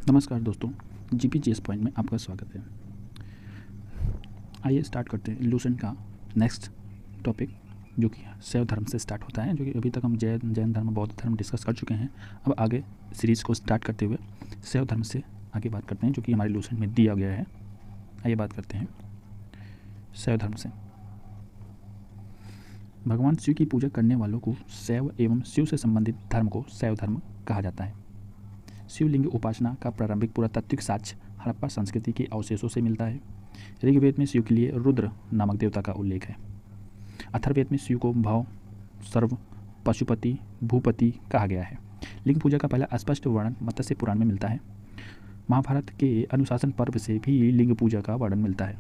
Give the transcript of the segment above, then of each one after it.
नमस्कार दोस्तों, जीपीजीएस पॉइंट में आपका स्वागत है। आइए स्टार्ट करते हैं इल्यूशन का नेक्स्ट टॉपिक, जो कि शैव धर्म से स्टार्ट होता है। जो कि अभी तक हम जैन धर्म, बौद्ध धर्म डिस्कस कर चुके हैं। अब आगे सीरीज़ को स्टार्ट करते हुए शैव धर्म से आगे बात करते हैं, जो कि हमारे इल्यूशन में दिया गया है। आइए बात करते हैं शैव धर्म से। भगवान शिव की पूजा करने वालों को शैव एवं शिव से संबंधित धर्म को शैव धर्म कहा जाता है। शिवलिंग उपासना का प्रारंभिक पुरातात्विक साक्ष्य हड़प्पा संस्कृति के अवशेषों से मिलता है। ऋग्वेद में शिव के लिए रुद्र नामक देवता का उल्लेख है। अथर्ववेद में शिव को भव, सर्व, पशुपति, भूपति कहा गया है। लिंग पूजा का पहला स्पष्ट वर्णन मत्स्य पुराण में मिलता है। महाभारत के अनुशासन पर्व से भी लिंग पूजा का वर्णन मिलता है।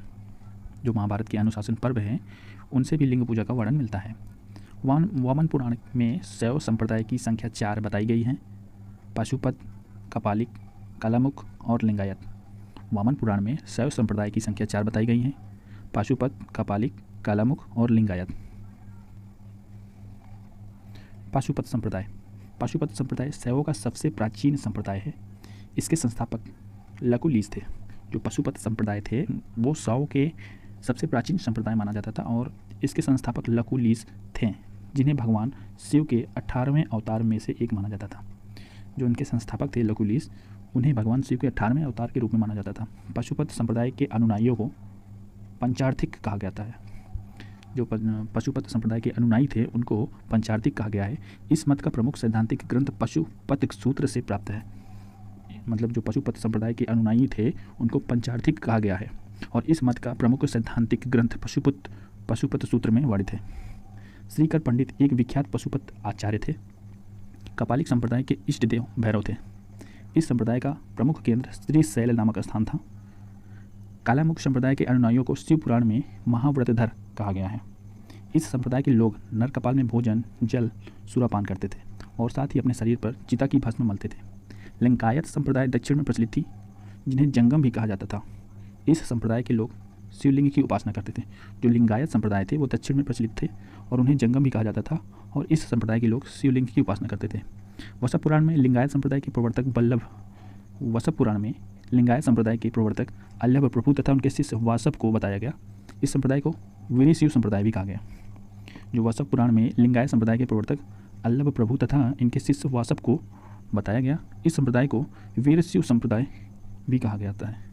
जो महाभारत के अनुशासन पर्व हैं उनसे भी लिंग पूजा का वर्णन मिलता है। वामन पुराण में शैव संप्रदाय की संख्या 4 बताई गई है: पाशुपत, कपालिक, कालामुख और लिंगायत। वामन पुराण में शैव संप्रदाय की संख्या 4 बताई गई हैं: पाशुपत, कपालिक, कालामुख और लिंगायत। पाशुपत संप्रदाय शैवों का सबसे प्राचीन संप्रदाय है। इसके संस्थापक लकुलिस थे। जो पशुपत संप्रदाय थे वो शैव के सबसे प्राचीन संप्रदाय माना जाता था और इसके संस्थापक लकुलिस थे, जिन्हें भगवान शिव के 18वें अवतार में से एक माना जाता था। जो उनके संस्थापक थे लकुलिस, उन्हें भगवान शिव के 18वें अवतार के रूप में माना जाता था। पशुपत संप्रदाय के अनुयायियों को पंचार्थिक कहा जाता है। जो पशुपत संप्रदाय के अनुयायी थे उनको पंचार्थिक कहा गया है। इस मत का प्रमुख सैद्धांतिक ग्रंथ पशुपत सूत्र से प्राप्त है। मतलब जो पशुपत संप्रदाय के अनुयायी थे उनको पंचार्थिक कहा गया है और इस मत का प्रमुख सैद्धांतिक ग्रंथ पशुपत सूत्र में वर्णित है। श्रीकर पंडित एक विख्यात पशुपत आचार्य थे। कपालिक संप्रदाय के इष्ट देव भैरव थे। इस संप्रदाय का प्रमुख केंद्र श्रीशैल नामक स्थान था। कालामुख संप्रदाय के अनुयायियों को शिव पुराण में महाव्रतधर कहा गया है। इस संप्रदाय के लोग नरकपाल में भोजन, जल, सुरापान करते थे और साथ ही अपने शरीर पर चिता की भस्म मलते थे। लिंगायत संप्रदाय दक्षिण में प्रचलित थी, जिन्हें जंगम भी कहा जाता था। इस संप्रदाय के लोग शिवलिंग की उपासना करते थे। जो लिंगायत संप्रदाय थे वो दक्षिण में प्रचलित थे और उन्हें जंगम भी कहा जाता था और इस संप्रदाय के लोग शिवलिंग की उपासना करते थे। वसव पुराण में लिंगायत संप्रदाय के प्रवर्तक अल्लभ प्रभु तथा उनके शिष्य वासव को बताया गया। इस संप्रदाय को वीर शिव संप्रदाय भी कहा गया। जो वसव पुराण में लिंगायत संप्रदाय के प्रवर्तक अल्लभ प्रभु तथा इनके शिष्य वासव को बताया गया, इस संप्रदाय को वीर शिव संप्रदाय भी कहा जाता है।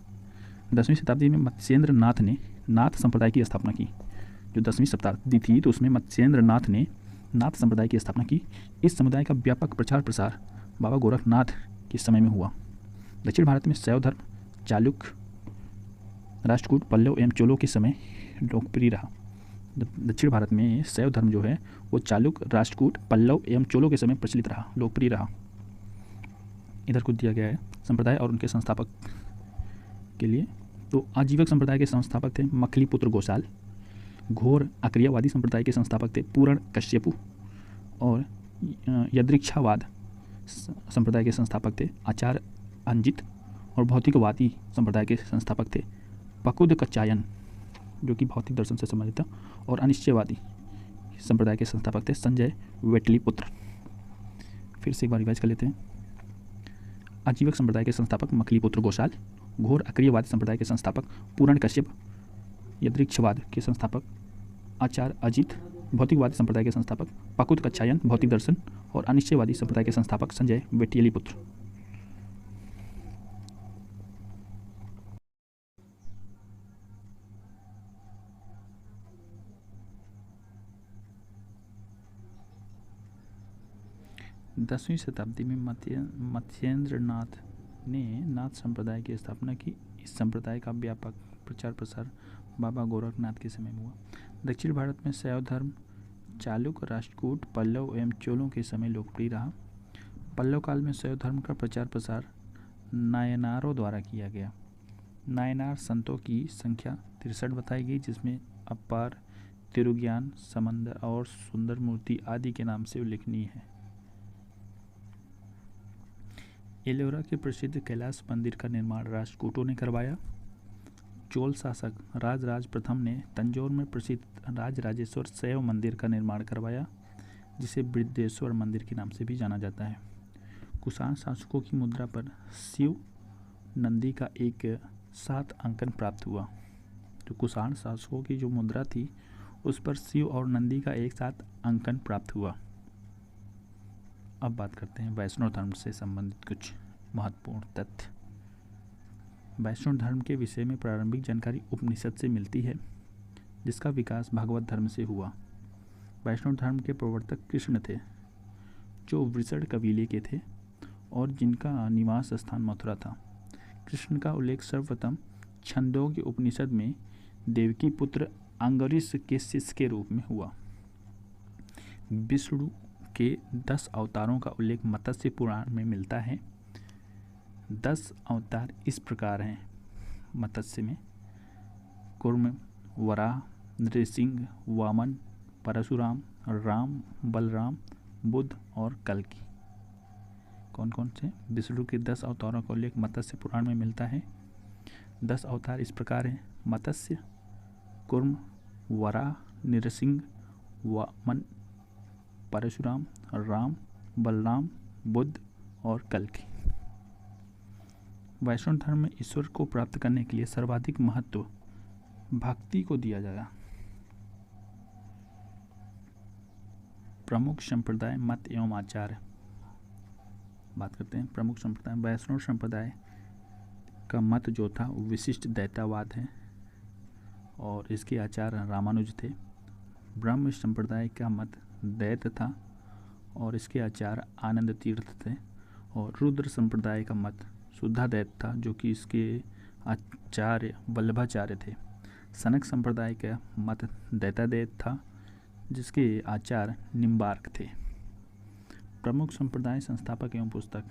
10वीं शताब्दी में मत्स्येंद्र नाथ ने नाथ संप्रदाय की स्थापना की। जो 10वीं शताब्दी थी तो उसमें मत्स्येंद्र नाथ ने नाथ संप्रदाय की स्थापना की। इस समुदाय का व्यापक प्रचार प्रसार बाबा गोरखनाथ के समय में हुआ। दक्षिण भारत में शैव धर्म चालुक्य, राष्ट्रकूट, पल्लव एवं चोलों के समय लोकप्रिय रहा। दक्षिण भारत में शैव धर्म जो है वो चालुक्य, राष्ट्रकूट, पल्लव एवं चोलों के समय प्रचलित रहा, लोकप्रिय रहा। इधर कुछ दिया गया है संप्रदाय और उनके संस्थापक के लिए। तो आजीवक संप्रदाय के संस्थापक थे मखलीपुत्र गोसाल। घोर आक्रियावादी संप्रदाय के संस्थापक थे पूरण कश्यपु और यदृच्छावाद संप्रदाय के संस्थापक थे आचार्य अंजित। और भौतिकवादी संप्रदाय के संस्थापक थे पकुद कच्चायन, जो कि भौतिक दर्शन से संबंधित था। और अनिश्चयवादी संप्रदाय के संस्थापक थे संजय वेटलीपुत्र। फिर से एक बार रिवाइज कर लेते हैं। आजीवक संप्रदाय के संस्थापक मखलीपुत्र गोसाल, घोर अक्रियवादी संप्रदाय के संस्थापक पूरण कश्यप, यदृच्छवाद के संस्थापक आचार्य अजित, भौतिकवादी संप्रदाय के संस्थापक पकुद कच्चायन भौतिक दर्शन और अनिश्चयवादी संप्रदाय के संस्थापक संजय वेटिलीपुत्र। दसवीं शताब्दी में मत्स्येंद्र नाथ ने नाथ संप्रदाय की स्थापना की। इस संप्रदाय का व्यापक प्रचार प्रसार बाबा गोरखनाथ के समय में हुआ। दक्षिण भारत में शैव धर्म चालुक्य, राष्ट्रकूट, पल्लव एवं चोलों के समय लोकप्रिय रहा। पल्लव काल में शैव धर्म का प्रचार प्रसार नायनारों द्वारा किया गया। नायनार संतों की संख्या 63 बताई गई, जिसमें अपार, तिरुज्ञान, समंदर और सुंदर मूर्ति आदि के नाम से उल्लेखनीय है। एलोरा के प्रसिद्ध कैलाश मंदिर का निर्माण राष्ट्रकूटों ने करवाया। चोल शासक राजराज प्रथम ने तंजौर में प्रसिद्ध राजराजेश्वर शैव मंदिर का निर्माण करवाया, जिसे बृहदेश्वर मंदिर के नाम से भी जाना जाता है। कुषाण शासकों की मुद्रा पर शिव नंदी का एक 7 अंकन प्राप्त हुआ। तो कुषाण शासकों की जो मुद्रा थी उस पर शिव और नंदी का एक 7 अंकन प्राप्त हुआ। अब बात करते हैं वैष्णव धर्म से संबंधित कुछ महत्वपूर्ण तथ्य। वैष्णव धर्म के विषय में प्रारंभिक जानकारी उपनिषद से मिलती है, जिसका विकास भागवत धर्म से हुआ। वैष्णव धर्म के प्रवर्तक कृष्ण थे, जो वृषण कबीले के थे और जिनका निवास स्थान मथुरा था। कृष्ण का उल्लेख सर्वप्रथम छंदोग्य उपनिषद में देवकी पुत्र अंगरीष के शिष्य के रूप में हुआ। विष्णु के 10 अवतारों का उल्लेख मत्स्य पुराण में मिलता है। 10 अवतार इस प्रकार हैं। मत्स्य में कूर्म, वराह, नृसिंह, वामन, परशुराम, राम, बलराम, बुद्ध और कल्कि। कौन कौन से? विष्णु के 10 अवतारों का उल्लेख मत्स्य पुराण में मिलता है। 10 अवतार इस प्रकार हैं: मत्स्य, कूर्म, वराह, नृसिंह, वामन, परशुराम, राम, बलराम, बुद्ध और कल्कि। वैष्णव धर्म में ईश्वर को प्राप्त करने के लिए सर्वाधिक महत्व भक्ति को दिया जाएगा। प्रमुख संप्रदाय, मत एवं आचार। बात करते हैं प्रमुख संप्रदाय। वैष्णव संप्रदाय का मत जो था वो विशिष्ट दैतावाद है और इसके आचार्य रामानुज थे। ब्रह्म संप्रदाय का मत दैत था और इसके आचार्य आनंद तीर्थ थे। और रुद्र संप्रदाय का मत शुद्धादैत था, जो कि इसके आचार्य वल्लभाचार्य थे। सनक संप्रदाय का मत दैतादैत था, जिसके आचार्य निम्बार्क थे। प्रमुख संप्रदाय, संस्थापक एवं पुस्तक।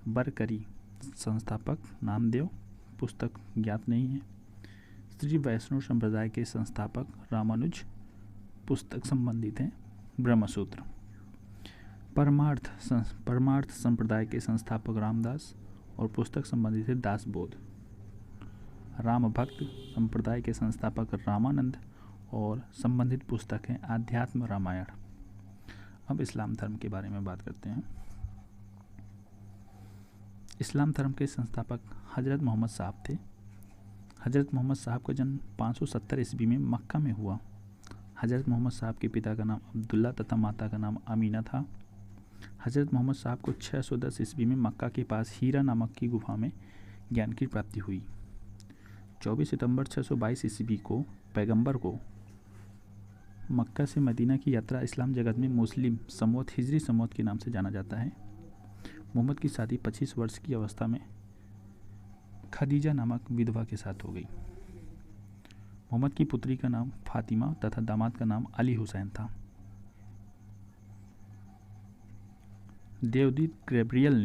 बरकरी, संस्थापक नामदेव, पुस्तक ज्ञात नहीं है। श्री वैष्णव संप्रदाय के संस्थापक रामानुज, पुस्तक संबंधित हैं ब्रह्मसूत्र। परमार्थ संप्रदाय के संस्थापक रामदास और पुस्तक संबंधित है दासबोध। राम भक्त संप्रदाय के संस्थापक रामानंद और संबंधित पुस्तक है आध्यात्म रामायण। अब इस्लाम धर्म के बारे में बात करते हैं। इस्लाम धर्म के संस्थापक हजरत मोहम्मद साहब थे। हजरत मोहम्मद साहब का जन्म 570 ईस्वी में मक्का में हुआ। हजरत मोहम्मद साहब के पिता का नाम अब्दुल्ला तथा माता का नाम अमीना था। हजरत मोहम्मद साहब को 610 ईस्वी में मक्का के पास हीरा नामक की गुफा में ज्ञान की प्राप्ति हुई। 24 सितंबर 622 ईस्वी को पैगंबर को मक्का से मदीना की यात्रा इस्लाम जगत में मुस्लिम संवत हिजरी संवत के नाम से जाना जाता है। मोहम्मद की शादी 25 वर्ष की अवस्था में खदीजा नामक विधवा के साथ हो गई। मोहम्मद की पुत्री का नाम फातिमा तथा दामाद का नाम अली हुसैन था। देवदूत गैब्रियल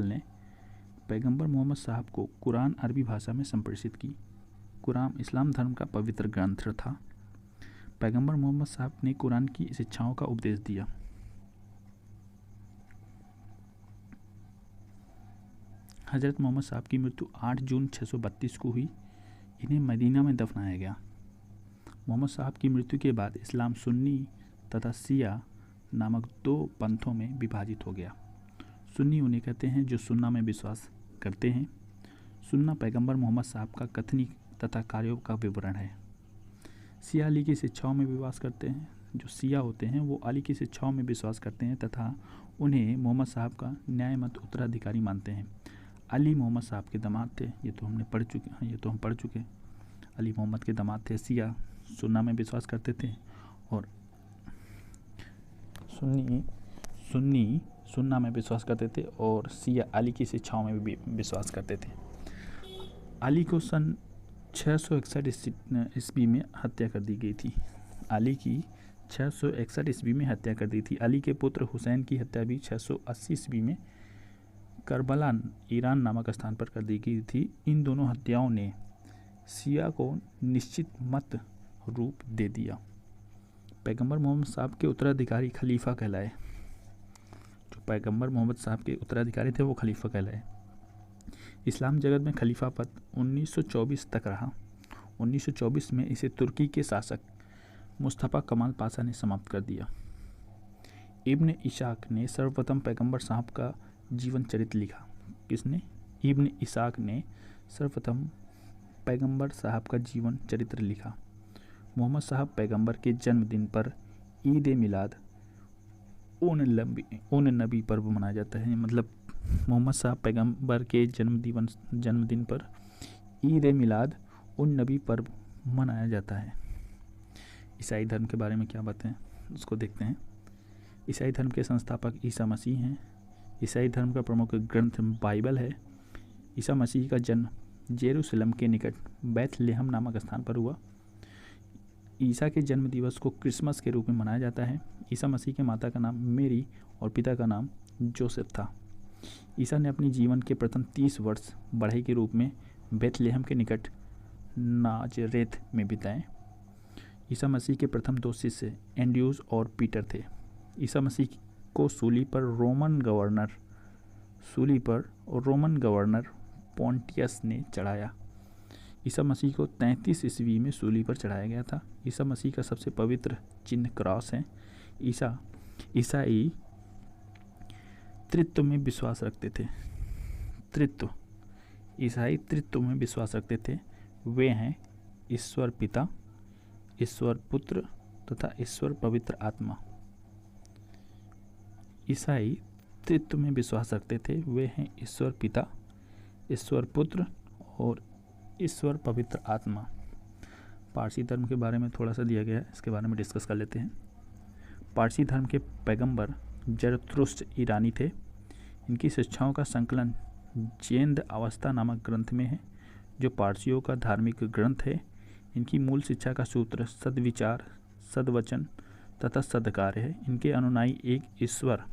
ने पैगंबर मोहम्मद साहब को कुरान अरबी भाषा में संप्रेषित की। कुरान इस्लाम धर्म का पवित्र ग्रंथ था। पैगंबर मोहम्मद साहब ने कुरान की शिक्षाओं का उपदेश दिया। हजरत मोहम्मद साहब की मृत्यु 8 जून 632 को हुई। इन्हें मदीना में दफनाया गया। मोहम्मद साहब की मृत्यु के बाद इस्लाम सुन्नी तथा शिया नामक 2 पंथों में विभाजित हो गया। सुन्नी उन्हें कहते हैं जो सुन्ना में विश्वास करते हैं। सुन्ना पैगंबर मोहम्मद साहब का कथनी तथा कार्यों का विवरण है। शिया अली की शिक्षाओं में विश्वास करते हैं। जो शिया होते हैं वो अली की शिक्षाओं में विश्वास करते हैं तथा उन्हें मोहम्मद साहब का न्यायमत उत्तराधिकारी मानते हैं। अली मोहम्मद साहब के दामाद थे, ये तो हम पढ़ चुके। अली मोहम्मद के दामाद थे। शिया सुन्ना में विश्वास करते थे और सुन्नी सुन्ना में विश्वास करते थे और शिया अली की शिक्षाओं में भी विश्वास करते थे। अली को सन 661 ईस्वी में हत्या कर दी गई थी। अली की 661 ईस्वी में हत्या कर दी थी। अली के पुत्र हुसैन की हत्या भी 680 ईस्वी में करबला ईरान नामक स्थान पर कर दी गई थी। इन दोनों हत्याओं ने शिया को निश्चित मत रूप दे दिया। पैगंबर मोहम्मद साहब के उत्तराधिकारी खलीफा कहलाए। जो पैगंबर मोहम्मद साहब के उत्तराधिकारी थे वो खलीफा कहलाए। इस्लाम जगत में खलीफा पद 1924 तक रहा। 1924 में इसे तुर्की के शासक मुस्तफ़ा कमाल पाशा ने समाप्त कर दिया। इब्न इशाक ने सर्वप्रथम पैगंबर साहब का जीवन चरित्र लिखा। किसने? इब्न इसाक ने सर्वप्रथम पैगंबर साहब का जीवन चरित्र लिखा। मोहम्मद साहब पैगंबर के जन्मदिन पर ईद मिलाद उन नबी पर्व मनाया जाता है। मतलब मोहम्मद साहब पैगंबर के जन्मदिन पर ईद मिलाद उन नबी पर्व मनाया जाता है। ईसाई धर्म के बारे में क्या बातें हैं उसको देखते हैं। ईसाई धर्म के संस्थापक ईसा मसीह हैं। ईसाई धर्म का प्रमुख ग्रंथ बाइबल है। ईसा मसीह का जन्म जेरूसलम के निकट बैथलेहम नामक स्थान पर हुआ। ईसा के जन्म दिवस को क्रिसमस के रूप में मनाया जाता है। ईसा मसीह के माता का नाम मेरी और पिता का नाम जोसेफ था। ईसा ने अपनी जीवन के प्रथम 30 वर्ष बढ़ई के रूप में बैथलेहम के निकट नाजरेथ में बिताए। ईसा मसीह के प्रथम 2 शिष्य एंड्रयूज और पीटर थे। ईसा मसीह को सूली पर रोमन गवर्नर पोंटियस ने चढ़ाया। ईसा मसीह को 33 ईस्वी में सूली पर चढ़ाया गया था। ईसा मसीह का सबसे पवित्र चिन्ह क्रॉस है। ईसाई त्रित्व में विश्वास रखते थे। ईसाई त्रित्व में विश्वास रखते थे। वे हैं ईश्वर पिता, ईश्वर पुत्र तथा ईश्वर पवित्र आत्मा। ईसाई त्रित्व में विश्वास रखते थे। वे हैं ईश्वर पिता, ईश्वर पुत्र और ईश्वर पवित्र आत्मा। पारसी धर्म के बारे में थोड़ा सा दिया गया है, इसके बारे में डिस्कस कर लेते हैं। पारसी धर्म के पैगंबर जरथुस्त्र ईरानी थे। इनकी शिक्षाओं का संकलन जेंद अवस्था नामक ग्रंथ में है, जो पारसियों का धार्मिक ग्रंथ है। इनकी मूल शिक्षा का सूत्र सद्विचार, सद्वचन तथा सद्कार्य है। इनके अनुयायी एक ईश्वर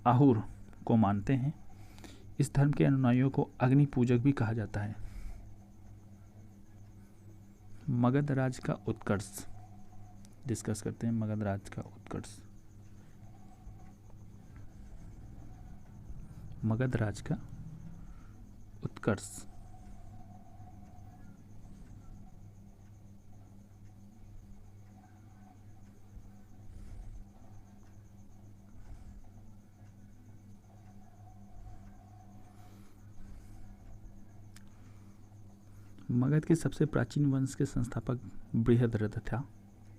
आहुर को मानते हैं। इस धर्म के अनुयायियों को अग्नि पूजक भी कहा जाता है। मगध राज का उत्कर्ष डिस्कस करते हैं। मगध राज का उत्कर्ष। मगध राज का उत्कर्ष। मगध के सबसे प्राचीन वंश के संस्थापक बृहद्रथ था,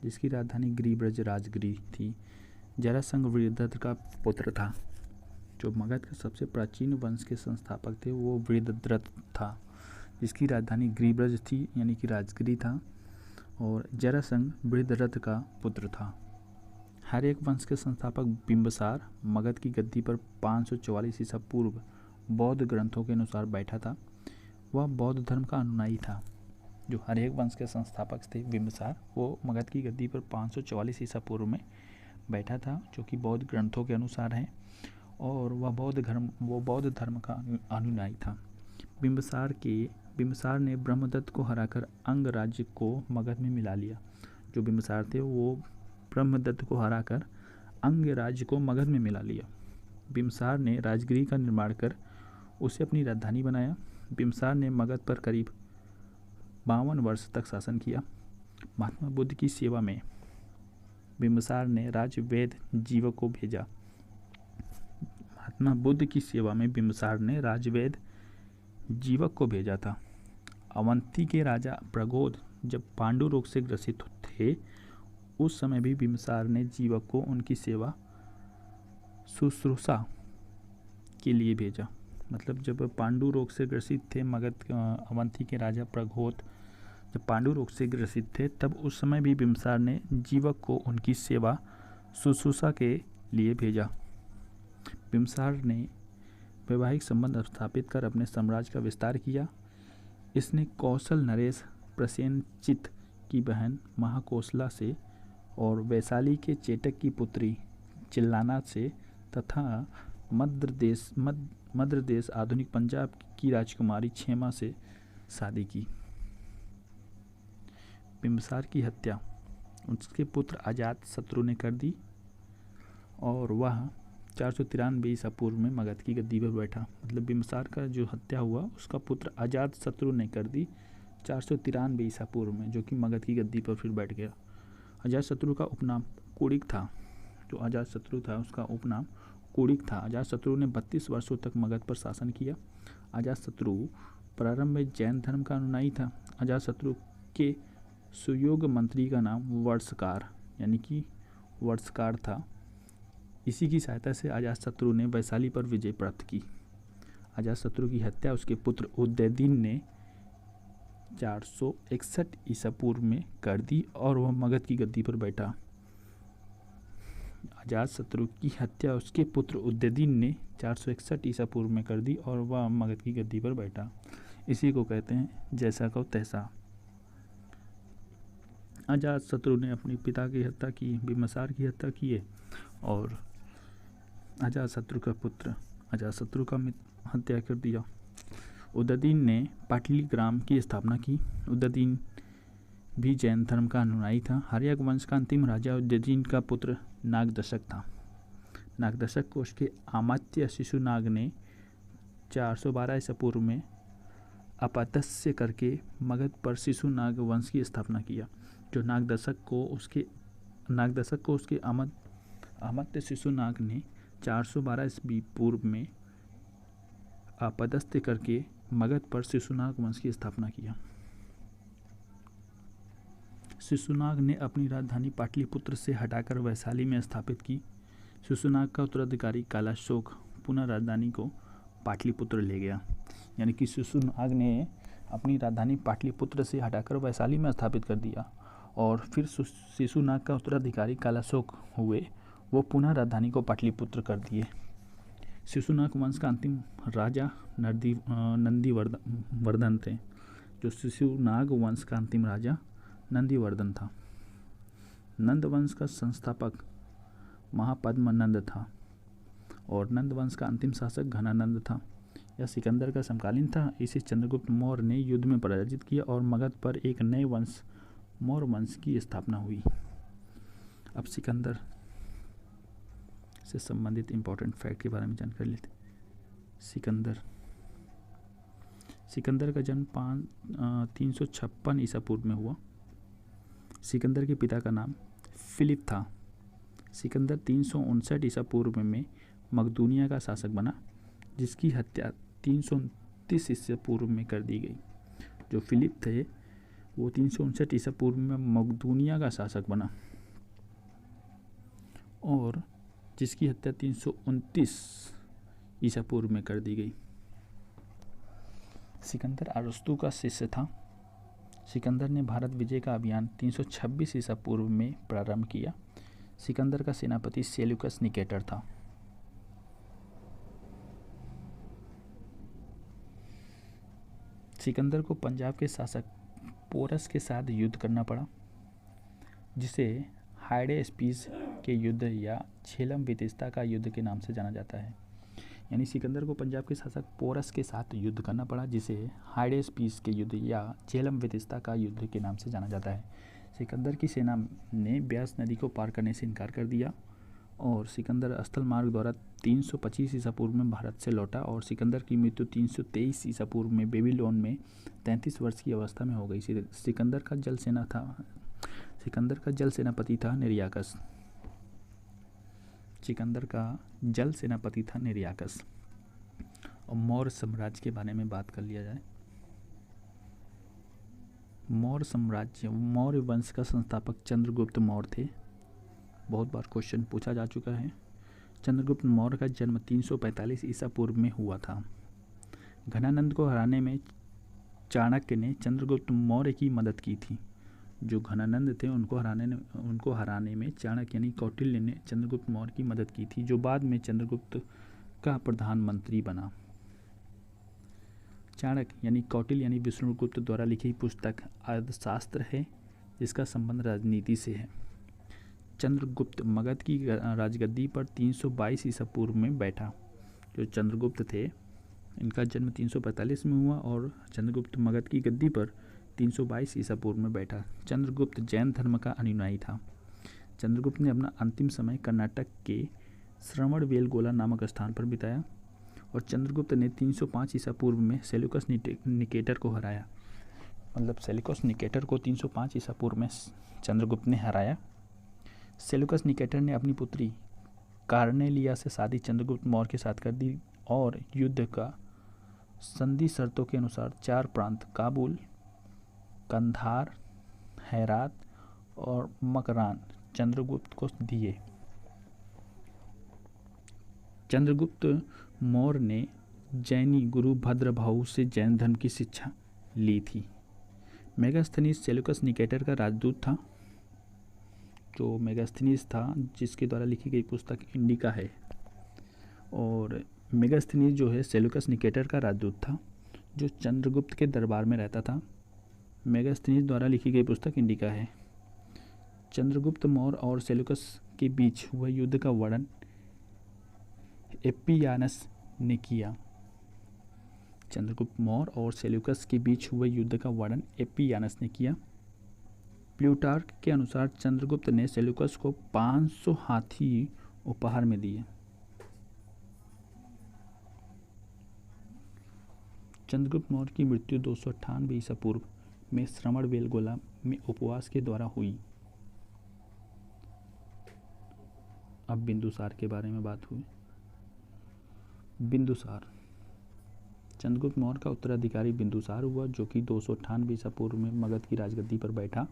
जिसकी राजधानी गिरिब्रज राजगिरी थी। जरासंध बृहद्रथ का पुत्र था। जो मगध के सबसे प्राचीन वंश के संस्थापक थे वो बृहद्रथ था, जिसकी राजधानी गिरिब्रज थी यानी कि राजगिरी था। और जरासंध बृहद्रथ का पुत्र था। हर एक वंश के संस्थापक बिंबसार मगध की गद्दी पर 544 ईसा पूर्व बौद्ध ग्रंथों के अनुसार बैठा था। वह बौद्ध धर्म का अनुयायी था। जो हर एक वंश के संस्थापक थे बिंबसार, वो मगध की गद्दी पर 544 ईसा पूर्व में बैठा था, जो कि बौद्ध ग्रंथों के अनुसार है। और वह बौद्ध धर्म का अनुयायी था। बिंबसार ने ब्रह्मदत्त को हराकर अंग राज्य को मगध में मिला लिया। जो बिंबसार थे वो ब्रह्मदत्त को हराकर अंग राज्य को मगध में मिला लिया। बिंबसार ने राजगिरी का निर्माण कर उसे अपनी राजधानी बनाया। बिंबसार ने मगध पर करीब 52 वर्ष तक शासन किया। महात्मा बुद्ध की सेवा में बिंबसार ने राजवेद जीवक को भेजा। महात्मा बुद्ध की सेवा में बिंबसार ने राजवेद जीवक को भेजा था। अवंती के राजा प्रगोद जब पांडु रोग से ग्रसित थे, उस समय भी बिंबसार ने जीवक को उनकी सेवा शुश्रूषा के लिए भेजा। मतलब जब पांडु रोग से ग्रसित थे मगध अवंती के राजा प्रगोद जब पांडु रोग से ग्रसित थे, तब उस समय भी बिंबसार ने जीवक को उनकी सेवा शुश्रूषा के लिए भेजा। बिंबसार ने वैवाहिक संबंध स्थापित कर अपने साम्राज्य का विस्तार किया। इसने कौशल नरेश प्रसेनचित की बहन महाकोसला से और वैशाली के चेटक की पुत्री चिल्लाना से तथा मध्य देश आधुनिक पंजाब की राजकुमारी क्षेमा से शादी की। बिंबसार की हत्या उसके पुत्र अजातशत्रु ने कर दी और वह 493 ईसा पूर्व में मगध की गद्दी पर बैठा। मतलब बिंबसार का जो हत्या हुआ उसका पुत्र अजातशत्रु ने कर दी 493 ईसा पूर्व में, जो कि मगध की गद्दी पर फिर बैठ गया। अजातशत्रु का उपनाम कुड़िक था। जो अजातशत्रु था उसका उपनाम कुड़िक था। अजातशत्रु ने 32 वर्षों तक मगध पर शासन किया। अजातशत्रु प्रारंभ में जैन धर्म का अनुयायी था। अजातशत्रु के सुयोग्य मंत्री का नाम वर्षकार यानी कि वर्षकार था। इसी की सहायता से अजातशत्रु ने वैशाली पर विजय प्राप्त की। अजातशत्रु की हत्या उसके पुत्र उदयदीन ने 461 ईसा पूर्व में कर दी और वह मगध की गद्दी पर बैठा। अजातशत्रु की हत्या उसके पुत्र उदयदीन ने 461 ईसा पूर्व में कर दी और वह मगध की गद्दी पर बैठा। इसी को कहते हैं जैसा को तैसा। अजातशत्रु ने अपने पिता की हत्या की, बिम्बिसार की हत्या की है और अजातशत्रु का पुत्र अजातशत्रु का हत्या कर दिया। उदयदीन ने पाटलिग्राम की स्थापना की। उदयदीन भी जैन धर्म का अनुयायी था। हर्यक वंश का अंतिम राजा उदयदीन का पुत्र नागदशक था। नागदशक को उसके अमात्य शिशुनाग ने 412 ईसा पूर्व में अपदस्य करके मगध पर शिशुनाग वंश की स्थापना किया। जो नागदशक को उसके अमात्य शिशुनाग ने 412 ईस्वी पूर्व में अपदस्थ्य करके मगध पर शिशुनाग वंश की स्थापना किया। शिशुनाग ने अपनी राजधानी पाटलिपुत्र से हटाकर वैशाली में स्थापित की। शिशुनाग का उत्तराधिकारी कालाशोक पुनः राजधानी को पाटलिपुत्र ले गया। यानी कि शिशुनाग ने अपनी राजधानी पाटलिपुत्र से हटाकर वैशाली में स्थापित कर दिया और फिर शिशुनाग का उत्तराधिकारी कालाशोक हुए, वो पुनः राजधानी को पाटलिपुत्र कर दिए। शिशुनाग वंश का अंतिम राजा नंदीवर्धन थे। जो शिशुनाग वंश का अंतिम राजा नंदीवर्धन था। नंद वंश का संस्थापक महापद्म नंद था और नंद वंश का अंतिम शासक घनानंद था। यह सिकंदर का समकालीन था। इसे चंद्रगुप्त मौर्य ने युद्ध में पराजित किया और मगध पर एक नए वंश मौर्य वंश की स्थापना हुई। अब सिकंदर से संबंधित इंपॉर्टेंट फैक्ट के बारे में जानकारी लेते। सिकंदर का जन्म 356 ईसा पूर्व में हुआ। सिकंदर के पिता का नाम फिलिप था। सिकंदर 359 ईसा पूर्व में मकदूनिया का शासक बना, जिसकी हत्या 329 ईसा पूर्व में कर दी गई। जो फिलिप थे वो 359 ईसा पूर्व में मकदूनिया का शासक बना और जिसकी हत्या 329 ईसा पूर्व में कर दी गई। सिकंदर अरस्तु का शिष्य था। सिकंदर ने भारत विजय का अभियान 326 ईसा पूर्व में प्रारंभ किया। सिकंदर का सेनापति सेल्यूकस निकेटर था। सिकंदर को पंजाब के शासक पोरस के साथ युद्ध करना पड़ा, जिसे हाइडेस्पीस के युद्ध या झेलम विदिशा का युद्ध के नाम से जाना जाता है। यानी सिकंदर को पंजाब के शासक पोरस के साथ युद्ध करना पड़ा, जिसे हाइडेस्पीस के युद्ध या झेलम विदिशा का युद्ध के नाम से जाना जाता है। सिकंदर की सेना ने ब्यास नदी को पार करने से इनकार कर दिया और सिकंदर स्थल मार्ग द्वारा 325 ईसा पूर्व में भारत से लौटा और सिकंदर की मृत्यु 323 ईसा पूर्व में बेबीलोन में 33 वर्ष की अवस्था में हो गई। सिकंदर का जल सेनापति था निर्याकस। सिकंदर का जल सेनापति था निर्याकस। और मौर्य साम्राज्य के बारे में बात कर लिया जाए। मौर्य साम्राज्य, मौर्य वंश का संस्थापक चंद्रगुप्त मौर्य थे। बहुत बार क्वेश्चन पूछा जा चुका है। चंद्रगुप्त मौर्य का जन्म 345 ईसा पूर्व में हुआ था। घनानंद को हराने में चाणक्य ने चंद्रगुप्त मौर्य की मदद की थी। जो घनानंद थे उनको हराने में चाणक्य यानी कौटिल्य ने चंद्रगुप्त मौर्य की मदद की थी, जो बाद में चंद्रगुप्त का प्रधानमंत्री बना। चाणक्य यानी कौटिल्य यानी विष्णुगुप्त द्वारा लिखी पुस्तक अर्थशास्त्र है, जिसका संबंध राजनीति से है। चंद्रगुप्त मगध की राजगद्दी पर 322 ईसा पूर्व में बैठा। जो चंद्रगुप्त थे इनका जन्म 345 में हुआ और चंद्रगुप्त मगध की गद्दी पर 322 ईसा पूर्व में बैठा। चंद्रगुप्त जैन धर्म का अनुयायी था। चंद्रगुप्त ने अपना अंतिम समय कर्नाटक के श्रवणबेलगोला नामक स्थान पर बिताया और चंद्रगुप्त ने 305 ईसा पूर्व में सेल्यूकस निकेटर को हराया। मतलब सेल्यूकस निकेटर को 305 ईसा पूर्व में चंद्रगुप्त ने हराया। सेल्यूकस निकेटर ने अपनी पुत्री कार्नेलिया से शादी चंद्रगुप्त मौर्य के साथ कर दी और युद्ध का संधि शर्तों के अनुसार 4 प्रांत काबुल, कंधार, हेरात और मकरान चंद्रगुप्त को दिए। चंद्रगुप्त मौर्य ने जैनी गुरु भद्रभाहु से जैन धर्म की शिक्षा ली थी। मेगास्थनीज सेल्यूकस निकेटर का राजदूत था। जो मेगास्थनीज था जिसके द्वारा लिखी गई पुस्तक इंडिका है, और मेगास्थनीज जो है सेल्यूकस निकेटर का राजदूत था जो चंद्रगुप्त के दरबार में रहता था। मेगास्थनीज द्वारा लिखी गई पुस्तक इंडिका है। चंद्रगुप्त मौर्य और सेल्यूकस के बीच हुए युद्ध का वर्णन एपियानस ने किया। चंद्रगुप्त मौर्य और सेल्यूकस के बीच हुए युद्ध का वर्णन एपियानस ने किया। प्लूटार्क के अनुसार चंद्रगुप्त ने सेल्यूकस को 500 हाथी उपहार में दिए। चंद्रगुप्त मौर्य की मृत्यु 298 ईसा पूर्व में श्रवणबेलगोला में उपवास के द्वारा हुई। अब बिंदुसार के बारे में बात हुई। बिंदुसार चंद्रगुप्त मौर्य का उत्तराधिकारी बिंदुसार हुआ जो कि 298 ईसा पूर्व में मगध की राजगद्दी पर बैठा।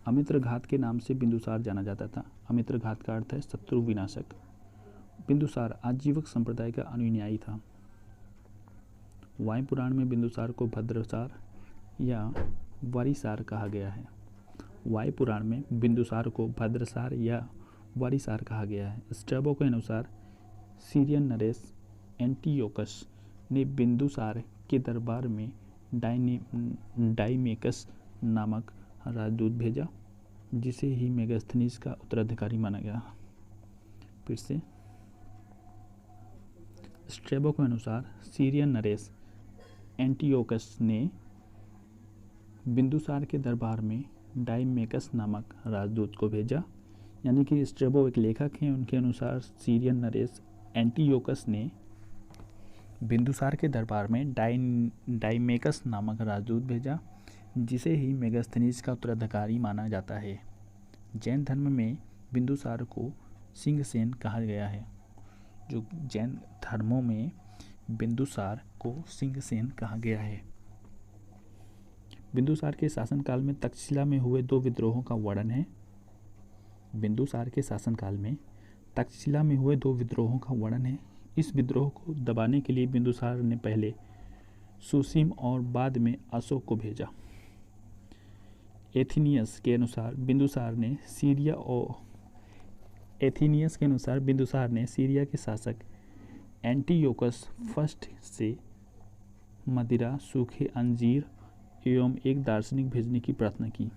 अमित्रघात के नाम से बिंदुसार जाना जाता था। अमित्रघात का अर्थ है शत्रु विनाशक। बिंदुसार आजीवक संप्रदाय का अनुयायी था। वायु पुराण में बिंदुसार को भद्रसार या वरिसार कहा गया है। वायु पुराण में बिंदुसार को भद्रसार या वरिसार कहा गया है। स्ट्रैबो के अनुसार सीरियन नरेश एंटियोकस ने बिंदुसार के दरबार में डाइमेकस नामक राजदूत भेजा जिसे ही मेगास्थनीज का उत्तराधिकारी माना गया। फिर से स्ट्रैबो के अनुसार सीरियन नरेश एंटियोकस ने बिंदुसार के दरबार में डाइमेकस नामक राजदूत को भेजा। यानी कि स्ट्रैबो एक लेखक हैं, उनके अनुसार सीरियन नरेश एंटियोकस ने बिंदुसार के दरबार में डाइमेकस नामक राजदूत भेजा जिसे ही मेगास्थनीज का उत्तराधिकारी माना जाता है। जैन धर्म में बिंदुसार को सिंहसेन कहा गया है। जो जैन धर्मों में बिंदुसार को सिंहसेन कहा गया है। बिंदुसार के शासनकाल में तक्षशिला में हुए 2 विद्रोहों का वर्णन है। बिंदुसार के शासनकाल में तक्षशिला में हुए 2 विद्रोहों का वर्णन है। इस विद्रोह को दबाने के लिए बिंदुसार ने पहले सुसीम और बाद में अशोक को भेजा। एथीनियस के अनुसार बिंदुसार ने सीरिया के शासक एंटियोकस फर्स्ट से मदिरा, सूखे अंजीर एवं एक दार्शनिक भेजने की प्रार्थना की।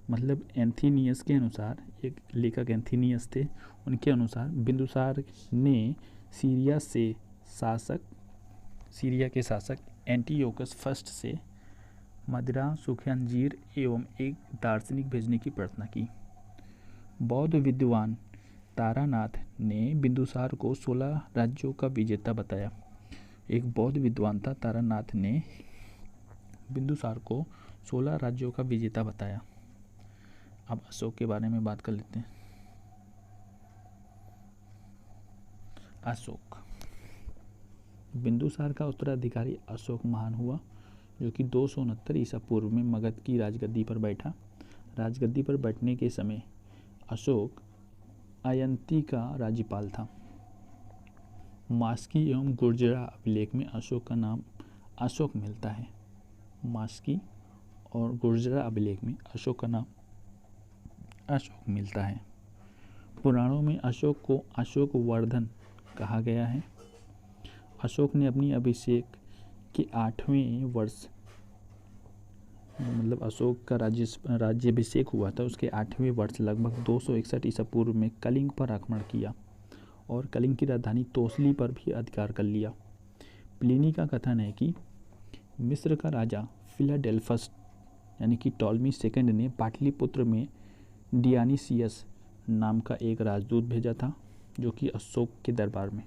मतलब एंथीनियस के अनुसार, एक लेखक एंथीनियस थे, उनके अनुसार बिंदुसार ने सीरिया के शासक एंटियोकस फर्स्ट से मदिरा, सूखे अंजीर एवं एक दार्शनिक भेजने की प्रार्थना की। बौद्ध विद्वान तारानाथ ने बिंदुसार को 16 राज्यों का विजेता बताया। एक बौद्ध विद्वान था तारानाथ ने बिंदुसार को 16 राज्यों का विजेता बताया। अब अशोक के बारे में बात कर लेते हैं। अशोक बिंदुसार का उत्तराधिकारी अशोक महान हुआ जो कि 269 ईसा पूर्व में मगध की राजगद्दी पर बैठा। राजगद्दी पर बैठने के समय अशोक अयंती का राज्यपाल था। मास्की एवं गुर्जरा अभिलेख में अशोक का नाम अशोक मिलता है। मास्की और गुर्जरा अभिलेख में अशोक का नाम अशोक मिलता है। पुराणों में अशोक को अशोक वर्धन कहा गया है। अशोक ने अपनी अभिषेक के 8वें वर्ष, मतलब अशोक का राज्याभिषेक हुआ था, उसके 8वें वर्ष लगभग 261 ईसा पूर्व में कलिंग पर आक्रमण किया और कलिंग की राजधानी तोसली पर भी अधिकार कर लिया। प्लिनी का कथन है कि मिस्र का राजा फिलाडेल्फस यानी कि टॉलमी सेकंड ने पाटलिपुत्र में डियानिसियस नाम का एक राजदूत भेजा था जो कि अशोक के दरबार में।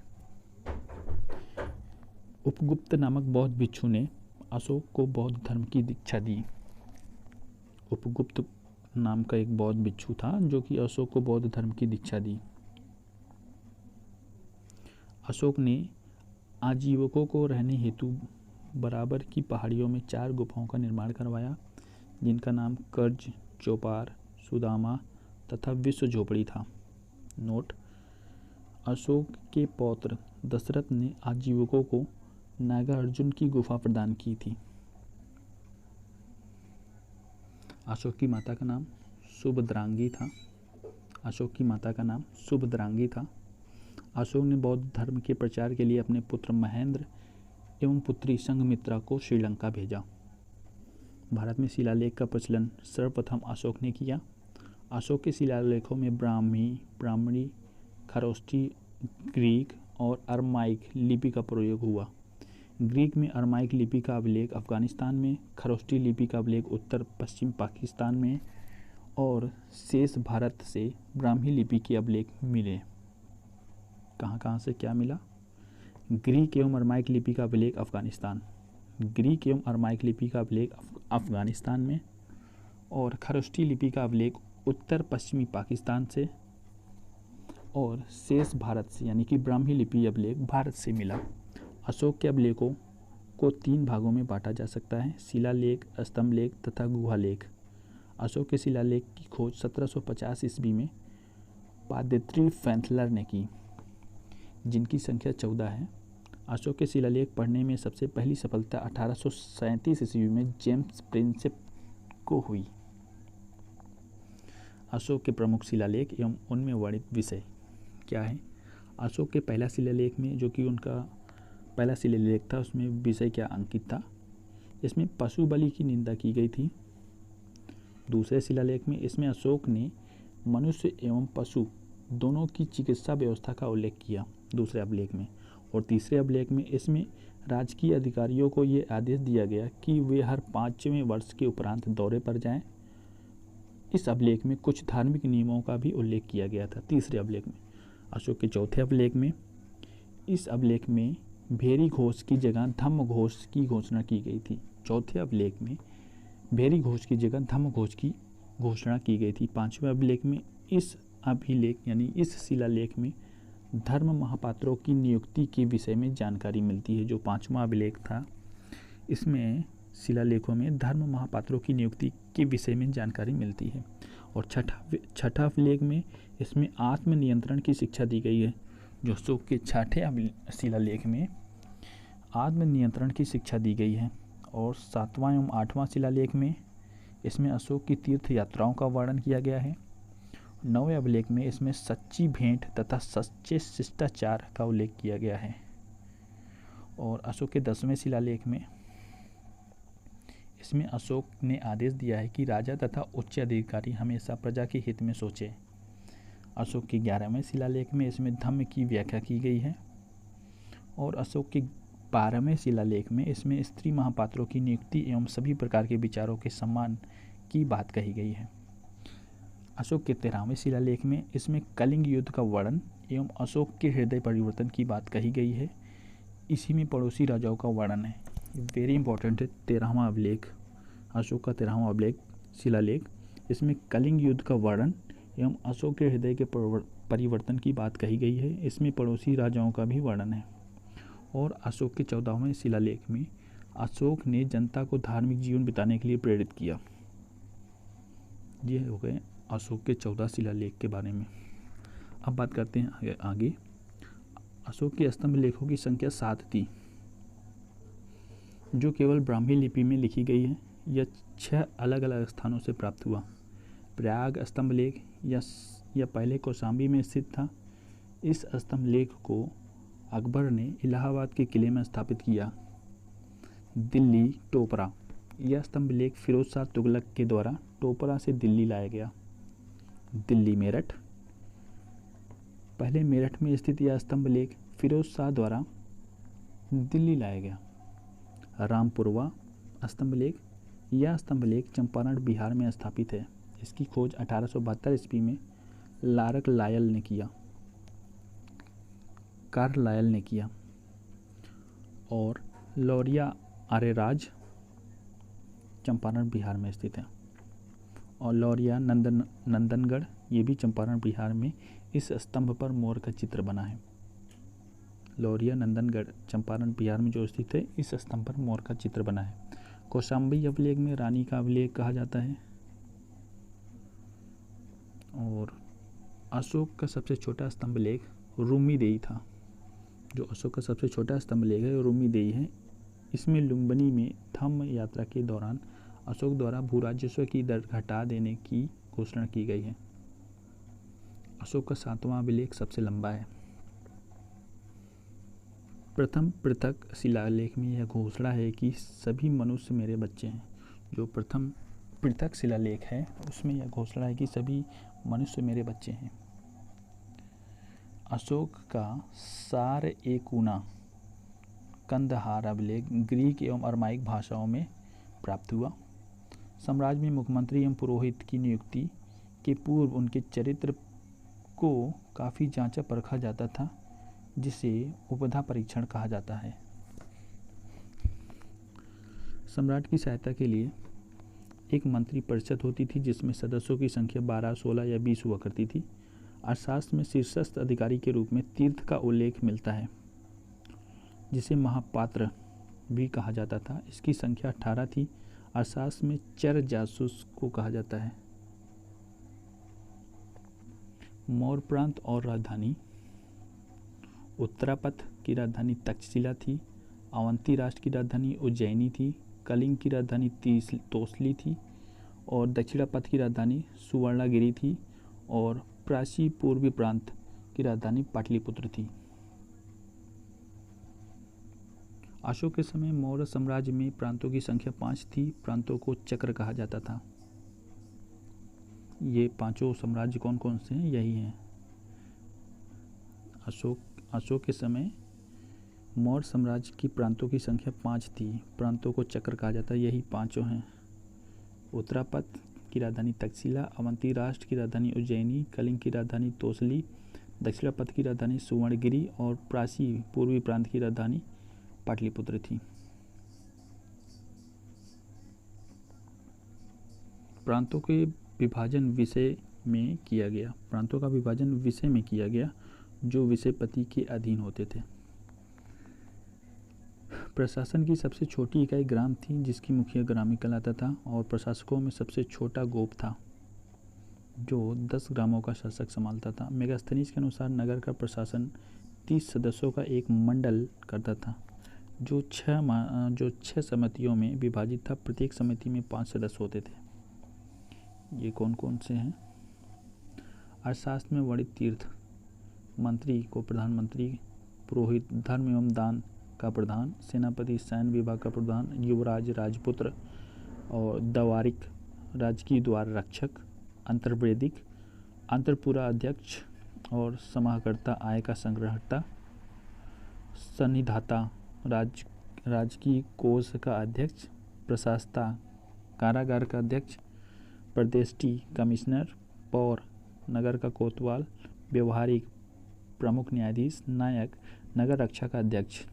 उपगुप्त नामक बौद्ध भिक्षु ने अशोक को बौद्ध धर्म की दीक्षा दी। उपगुप्त नाम का एक बौद्ध भिक्षु था जो कि अशोक को बौद्ध धर्म की दीक्षा दी। अशोक ने आजीविकों को रहने हेतु बराबर की पहाड़ियों में 4 गुफाओं का निर्माण करवाया, जिनका नाम कर्ज, चौपार, सुदामा तथा विश्व झोपड़ी था। नोट: अशोक के पौत्र दशरथ ने आजीविकों को नागार्जुन की गुफा प्रदान की थी। अशोक की माता का नाम सुभद्रांगी था। अशोक की माता का नाम सुभद्रांगी था। अशोक ने बौद्ध धर्म के प्रचार के लिए अपने पुत्र महेंद्र एवं पुत्री संघमित्रा को श्रीलंका भेजा। भारत में शिलालेख का प्रचलन सर्वप्रथम अशोक ने किया। अशोक के शिलालेखों में ब्राह्मी, खरोष्ठी, ग्रीक और अरमाइक लिपि का प्रयोग हुआ। ग्रीक में अरमाइक लिपि का अभिलेख अफगानिस्तान में, खरोष्ठी लिपि का अभिलेख उत्तर पश्चिम पाकिस्तान में और शेष भारत से ब्राह्मी लिपि के अभिलेख मिले। कहाँ से क्या मिला? ग्रीक एवं अरमाइक लिपि का अभिलेख अफगानिस्तान, ग्रीक एवं अरमाइक लिपि का अभिलेख अफगानिस्तान में और खरोष्ठी लिपि का अभिलेख उत्तर पश्चिमी पाकिस्तान से और शेष भारत से, यानी कि ब्राह्मी लिपि अभिलेख भारत से मिला। अशोक के अभिलेखों को 3 भागों में बांटा जा सकता है: शिलालेख, स्तंभलेख तथा गुहालेख। अशोक के शिलालेख की खोज 1750 ईस्वी में पाद्री फैंथलर ने की, जिनकी संख्या 14 है। अशोक के शिलालेख पढ़ने में सबसे पहली सफलता 1837 ईस्वी में जेम्स प्रिंसेप को हुई। अशोक के प्रमुख शिलालेख एवं उनमें वर्णित विषय क्या है? अशोक के पहला शिलालेख में, जो कि उनका पहला शिलालेख था, उसमें विषय क्या अंकित था? इसमें पशु बलि की निंदा की गई थी। दूसरे शिलालेख में इसमें अशोक ने मनुष्य एवं पशु दोनों की चिकित्सा व्यवस्था का उल्लेख किया दूसरे अभिलेख में। और तीसरे अभिलेख में इसमें राजकीय अधिकारियों को ये आदेश दिया गया कि वे हर 5वें वर्ष के उपरांत दौरे पर जाएं। इस अभिलेख में कुछ धार्मिक नियमों का भी उल्लेख किया गया था तीसरे अभिलेख में। अशोक के चौथे अभिलेख में, इस अभिलेख में भेरी घोष की जगह धम्म घोष की घोषणा की गई थी। चौथे अभिलेख में भेरी घोष की जगह धम्म घोष की घोषणा की गई थी। 5वें अभिलेख में, इस अभिलेख यानी इस शिलालेख में धर्म महापात्रों की नियुक्ति के विषय में जानकारी मिलती है। जो 5वां अभिलेख था, इसमें शिलालेखों में धर्म महापात्रों की नियुक्ति के विषय में जानकारी मिलती है। और छठा अभिलेख में इसमें आत्मनियंत्रण की शिक्षा दी गई है। जो अशोक के छठे शिलालेख में आत्मनियंत्रण की शिक्षा दी गई है। और 7वां एवं 8वां शिलालेख में इसमें अशोक की तीर्थ यात्राओं का वर्णन किया गया है। 9वें अभिलेख में इसमें सच्ची भेंट तथा सच्चे शिष्टाचार का उल्लेख किया गया है। और अशोक के 10वें शिलालेख में इसमें अशोक ने आदेश दिया है कि राजा तथा उच्च अधिकारी हमेशा प्रजा के हित में सोचे। अशोक के 11वें शिलालेख में इसमें धम्म की व्याख्या की गई है। और अशोक के 12वें शिलालेख में इसमें स्त्री महापात्रों की नियुक्ति एवं सभी प्रकार के विचारों के सम्मान की बात कही गई है। अशोक के 13वें शिलालेख में इसमें कलिंग युद्ध का वर्णन एवं अशोक के हृदय परिवर्तन की बात कही गई है। इसी में पड़ोसी राजाओं का वर्णन है। वेरी इंपॉर्टेंट है 13वां अभिलेख, अशोक का 13वां अभिलेख शिलालेख। इसमें कलिंग युद्ध का वर्णन एवं अशोक के हृदय के परिवर्तन की बात कही गई है। इसमें पड़ोसी राजाओं का भी वर्णन है। और अशोक के 14वें शिलालेख में अशोक ने जनता को धार्मिक जीवन बिताने के लिए प्रेरित किया। ये हो गए अशोक के 14 शिलालेख के बारे में। अब बात करते हैं आगे। अशोक के स्तंभ लेखों की संख्या 7 थी, जो केवल ब्राह्मी लिपि में लिखी गई है। यह 6 अलग अलग स्थानों से प्राप्त हुआ। प्रयाग स्तंभ लेख यह पहले कौशाम्बी में स्थित था। इस स्तंभ लेख को अकबर ने इलाहाबाद के किले में स्थापित किया। दिल्ली टोपरा, यह स्तंभ लेख फिरोज शाह तुगलक के द्वारा टोपरा से दिल्ली लाया गया। दिल्ली मेरठ, पहले मेरठ में स्थित यह स्तंभ लेख फिरोज शाह द्वारा दिल्ली लाया गया। रामपुरवा स्तंभ लेख, यह स्तंभ लेख चंपारण बिहार में स्थापित है। इसकी खोज 1872 ईस्वी में कार्लायल ने किया। और लौरिया आर्यराज चंपारण बिहार में स्थित है। और लौरिया नंदनगढ़, ये भी चंपारण बिहार में। इस स्तंभ पर मोर का चित्र बना है। लौरिया नंदनगढ़ चंपारण बिहार में जो स्थित है, इस स्तंभ पर मोर का चित्र बना है। कौशाम्बी अभिलेख में रानी का अभिलेख कहा जाता है। और अशोक का सबसे छोटा स्तंभ लेख रूमीदेई था। जो अशोक का सबसे छोटा स्तंभ लेख है रूमीदेई है। इसमें लुम्बिनी में धम्म यात्रा के दौरान अशोक द्वारा भूराजस्व की दर घटा देने की घोषणा की गई है। अशोक का 7वां अभिलेख सबसे लंबा है। प्रथम पृथक शिलालेख में यह घोषणा है कि सभी मनुष्य मेरे बच्चे हैं। जो प्रथम पृथक शिलालेख है उसमें यह घोषणा है कि सभी मनुष्य मेरे बच्चे हैं। अशोक का सार एकूना कंदहार अभिलेख ग्रीक एवं अरमाइक भाषाओं में प्राप्त हुआ। साम्राज्य में मुख्यमंत्री एवं पुरोहित की नियुक्ति के पूर्व उनके चरित्र को काफ़ी जांचा परखा जाता था, जिसे उपधा परीक्षण कहा जाता है। सम्राट की सहायता के लिए एक मंत्री परिषद होती थी, जिसमें सदस्यों की संख्या 12, 16 या 20 हुआ करती थी। अर्थशास्त्र में शीर्षस्थ अधिकारी के रूप में तीर्थ का उल्लेख मिलता है, जिसे महापात्र भी कहा जाता था। इसकी संख्या 18 थी। अर्थशास्त्र में चर जासूस को कहा जाता है। मौर्य प्रांत और राजधानी उत्तरापथ की राजधानी तक्षशिला थी। अवंती राष्ट्र की राजधानी उज्जैनी थी। कलिंग की राजधानी तोसली थी और दक्षिणापथ की राजधानी सुवर्णागिरी थी और प्राची पूर्वी प्रांत की राजधानी पाटलिपुत्र थी। अशोक के समय मौर्य साम्राज्य में प्रांतों की संख्या 5 थी। प्रांतों को चक्र कहा जाता था। ये पांचों साम्राज्य कौन कौन से हैं? यही हैं। अशोक के समय मौर्य साम्राज्य की प्रांतों की संख्या 5 थी। प्रांतों को चक्र कहा जाता है। यही पांचों हैं। उत्तरापथ की राजधानी तक्षशिला, अवंती राष्ट्र की राजधानी उज्जैनी, कलिंग की राजधानी तोसली, दक्षिणापथ की राजधानी सुवर्णगिरी और प्राची पूर्वी प्रांत की राजधानी पाटलिपुत्र थी। प्रांतों के विभाजन विषय में किया गया। प्रांतों का विभाजन विषय में किया गया, जो विषयपति के अधीन होते थे। प्रशासन की सबसे छोटी इकाई ग्राम थी, जिसकी मुखिया ग्रामीण कहलाता था और प्रशासकों में सबसे छोटा गोप था, जो 10 ग्रामों का शासक संभालता था। मेगास्थनीज के अनुसार नगर का प्रशासन 30 सदस्यों का एक मंडल करता था, जो 6 समितियों में विभाजित था। प्रत्येक समिति में 5 सदस्य होते थे। ये कौन कौन से हैं? अर्थशास्त्र में वर्णित तीर्थ मंत्री को प्रधानमंत्री, पुरोहित धर्म एवं दान का प्रधान, सेनापति सैन्य विभाग का प्रधान, युवराज राजपुत्र और दवारिक राजकीय द्वार रक्षक, अंतर्वेदिक अंतरपुरा अध्यक्ष और समाहर्ता आय का संग्रहकर्ता, सन्निधाता राजकीय कोष का अध्यक्ष, प्रशासता कारागार का अध्यक्ष, प्रदेष्टि कमिश्नर, पौर नगर का कोतवाल, व्यवहारिक प्रमुख न्यायाधीश, नायक नगर रक्षा का अध्यक्ष,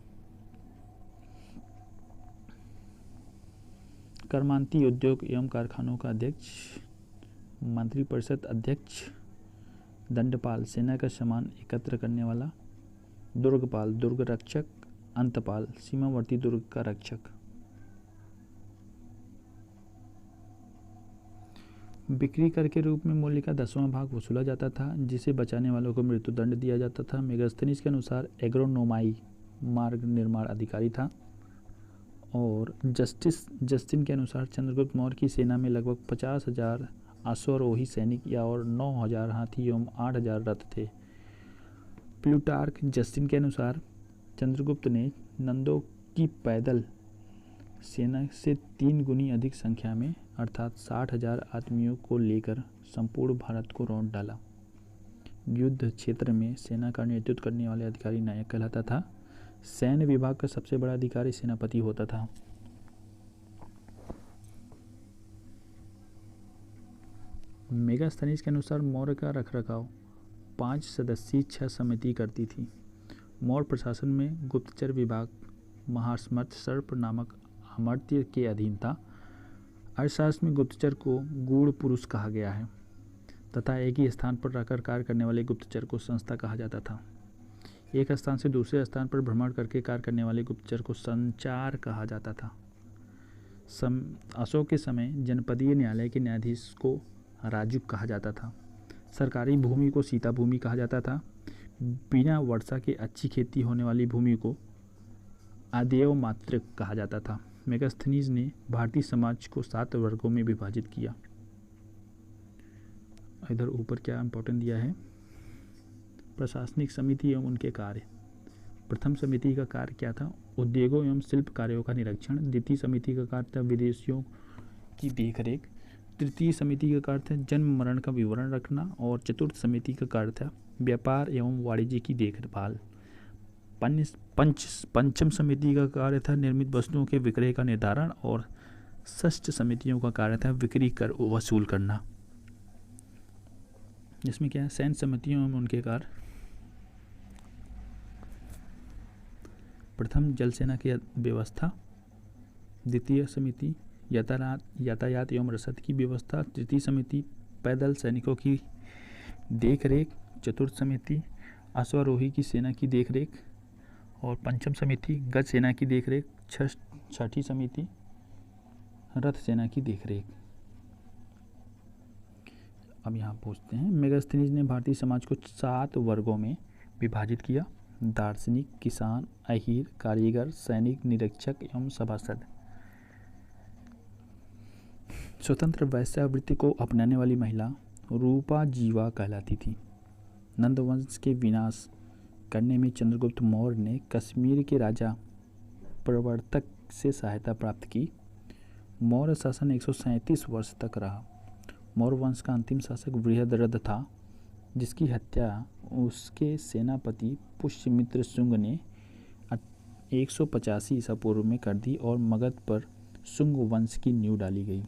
कर्मांती उद्योग एवं कारखानों का अध्यक्ष, मंत्रिपरिषद अध्यक्ष, दंडपाल सेना का सामान एकत्र करने वाला, दुर्गपाल दुर्ग रक्षक, अंतपाल सीमावर्ती दुर्ग का रक्षक। बिक्री कर के रूप में मूल्य का 10वां भाग वसूला जाता था, जिसे बचाने वालों को मृत्युदंड दिया जाता था। मेगास्थनीज के अनुसार एग्रोनोमाई मार्ग निर्माण अधिकारी था और जस्टिन के अनुसार चंद्रगुप्त मौर्य की सेना में लगभग 50,000 अश्वारोही सैनिक या और 9,000 हाथी एवं 8,000 रथ थे। प्लूटार्क जस्टिन के अनुसार चंद्रगुप्त ने नंदों की पैदल सेना से 3 गुनी अधिक संख्या में अर्थात 60,000 आदमियों को लेकर संपूर्ण भारत को रौंद डाला। युद्ध क्षेत्र में सेना का नेतृत्व करने वाले अधिकारी नायक कहलाता था। सैन्य विभाग का सबसे बड़ा अधिकारी सेनापति होता था। मेगास्थनीज के अनुसार मौर्य का रखरखाव 5 सदस्यीय 6 समिति करती थी। मौर्य प्रशासन में गुप्तचर विभाग महास्मृत सर्प नामक अमर्त्य के अधीन था। अर्थशास्त्र में गुप्तचर को गूढ़ पुरुष कहा गया है तथा एक ही स्थान पर रहकर कार्य करने वाले गुप्तचर को संस्था कहा जाता था। एक स्थान से दूसरे स्थान पर भ्रमण करके कार्य करने वाले गुप्तचर को संचार कहा जाता था। अशोक के समय जनपदीय न्यायालय के न्यायाधीश को राजुक कहा जाता था। सरकारी भूमि को सीता भूमि कहा जाता था। बिना वर्षा के अच्छी खेती होने वाली भूमि को आदेव मातृक कहा जाता था। मेगास्थनीज ने भारतीय समाज को 7 वर्गों में विभाजित किया। इधर ऊपर क्या इंपॉर्टेंट दिया है, प्रशासनिक समिति एवं उनके कार्य। प्रथम समिति का कार्य क्या था, उद्योगों एवं शिल्प कार्यों का निरीक्षण। द्वितीय समिति का कार्य था विदेशियों की देखरेख। तृतीय समिति का कार्य था जन्म मरण का विवरण रखना। और चतुर्थ समिति का कार्य था व्यापार एवं वाणिज्य की देखभाल। पंचम समिति का कार्य था निर्मित वस्तुओं के विक्रय का निर्धारण। और षष्ठ समितियों का कार्य था बिक्री कर वसूल करना। जिसमें क्या है, सैन्य समितियों एवं उनके कार्य। प्रथम जल सेना की व्यवस्था। द्वितीय समिति यातायात एवं रसद की व्यवस्था। तृतीय समिति पैदल सैनिकों की देखरेख। चतुर्थ समिति अश्वारोही की सेना की देखरेख। और पंचम समिति गज सेना की देखरेख। छठी समिति रथ सेना की देखरेख। अब यहाँ पूछते हैं, मेगास्थनीज ने भारतीय समाज को 7 वर्गों में विभाजित किया। दार्शनिक, किसान, अहीर, कारीगर, सैनिक, निरीक्षक एवं सभासद। स्वतंत्र वैश्यावृत्ति को अपनाने वाली महिला रूपा जीवा कहलाती थी। नंदवंश के विनाश करने में चंद्रगुप्त मौर्य ने कश्मीर के राजा प्रवर्तक से सहायता प्राप्त की। मौर्य शासन 137 वर्ष तक रहा। मौर्य वंश का अंतिम शासक बृहद्रथ था, जिसकी हत्या उसके सेनापति पुष्यमित्र शुंग ने 185 ईसा पूर्व में कर दी और मगध पर शुंग वंश की नींव डाली गई।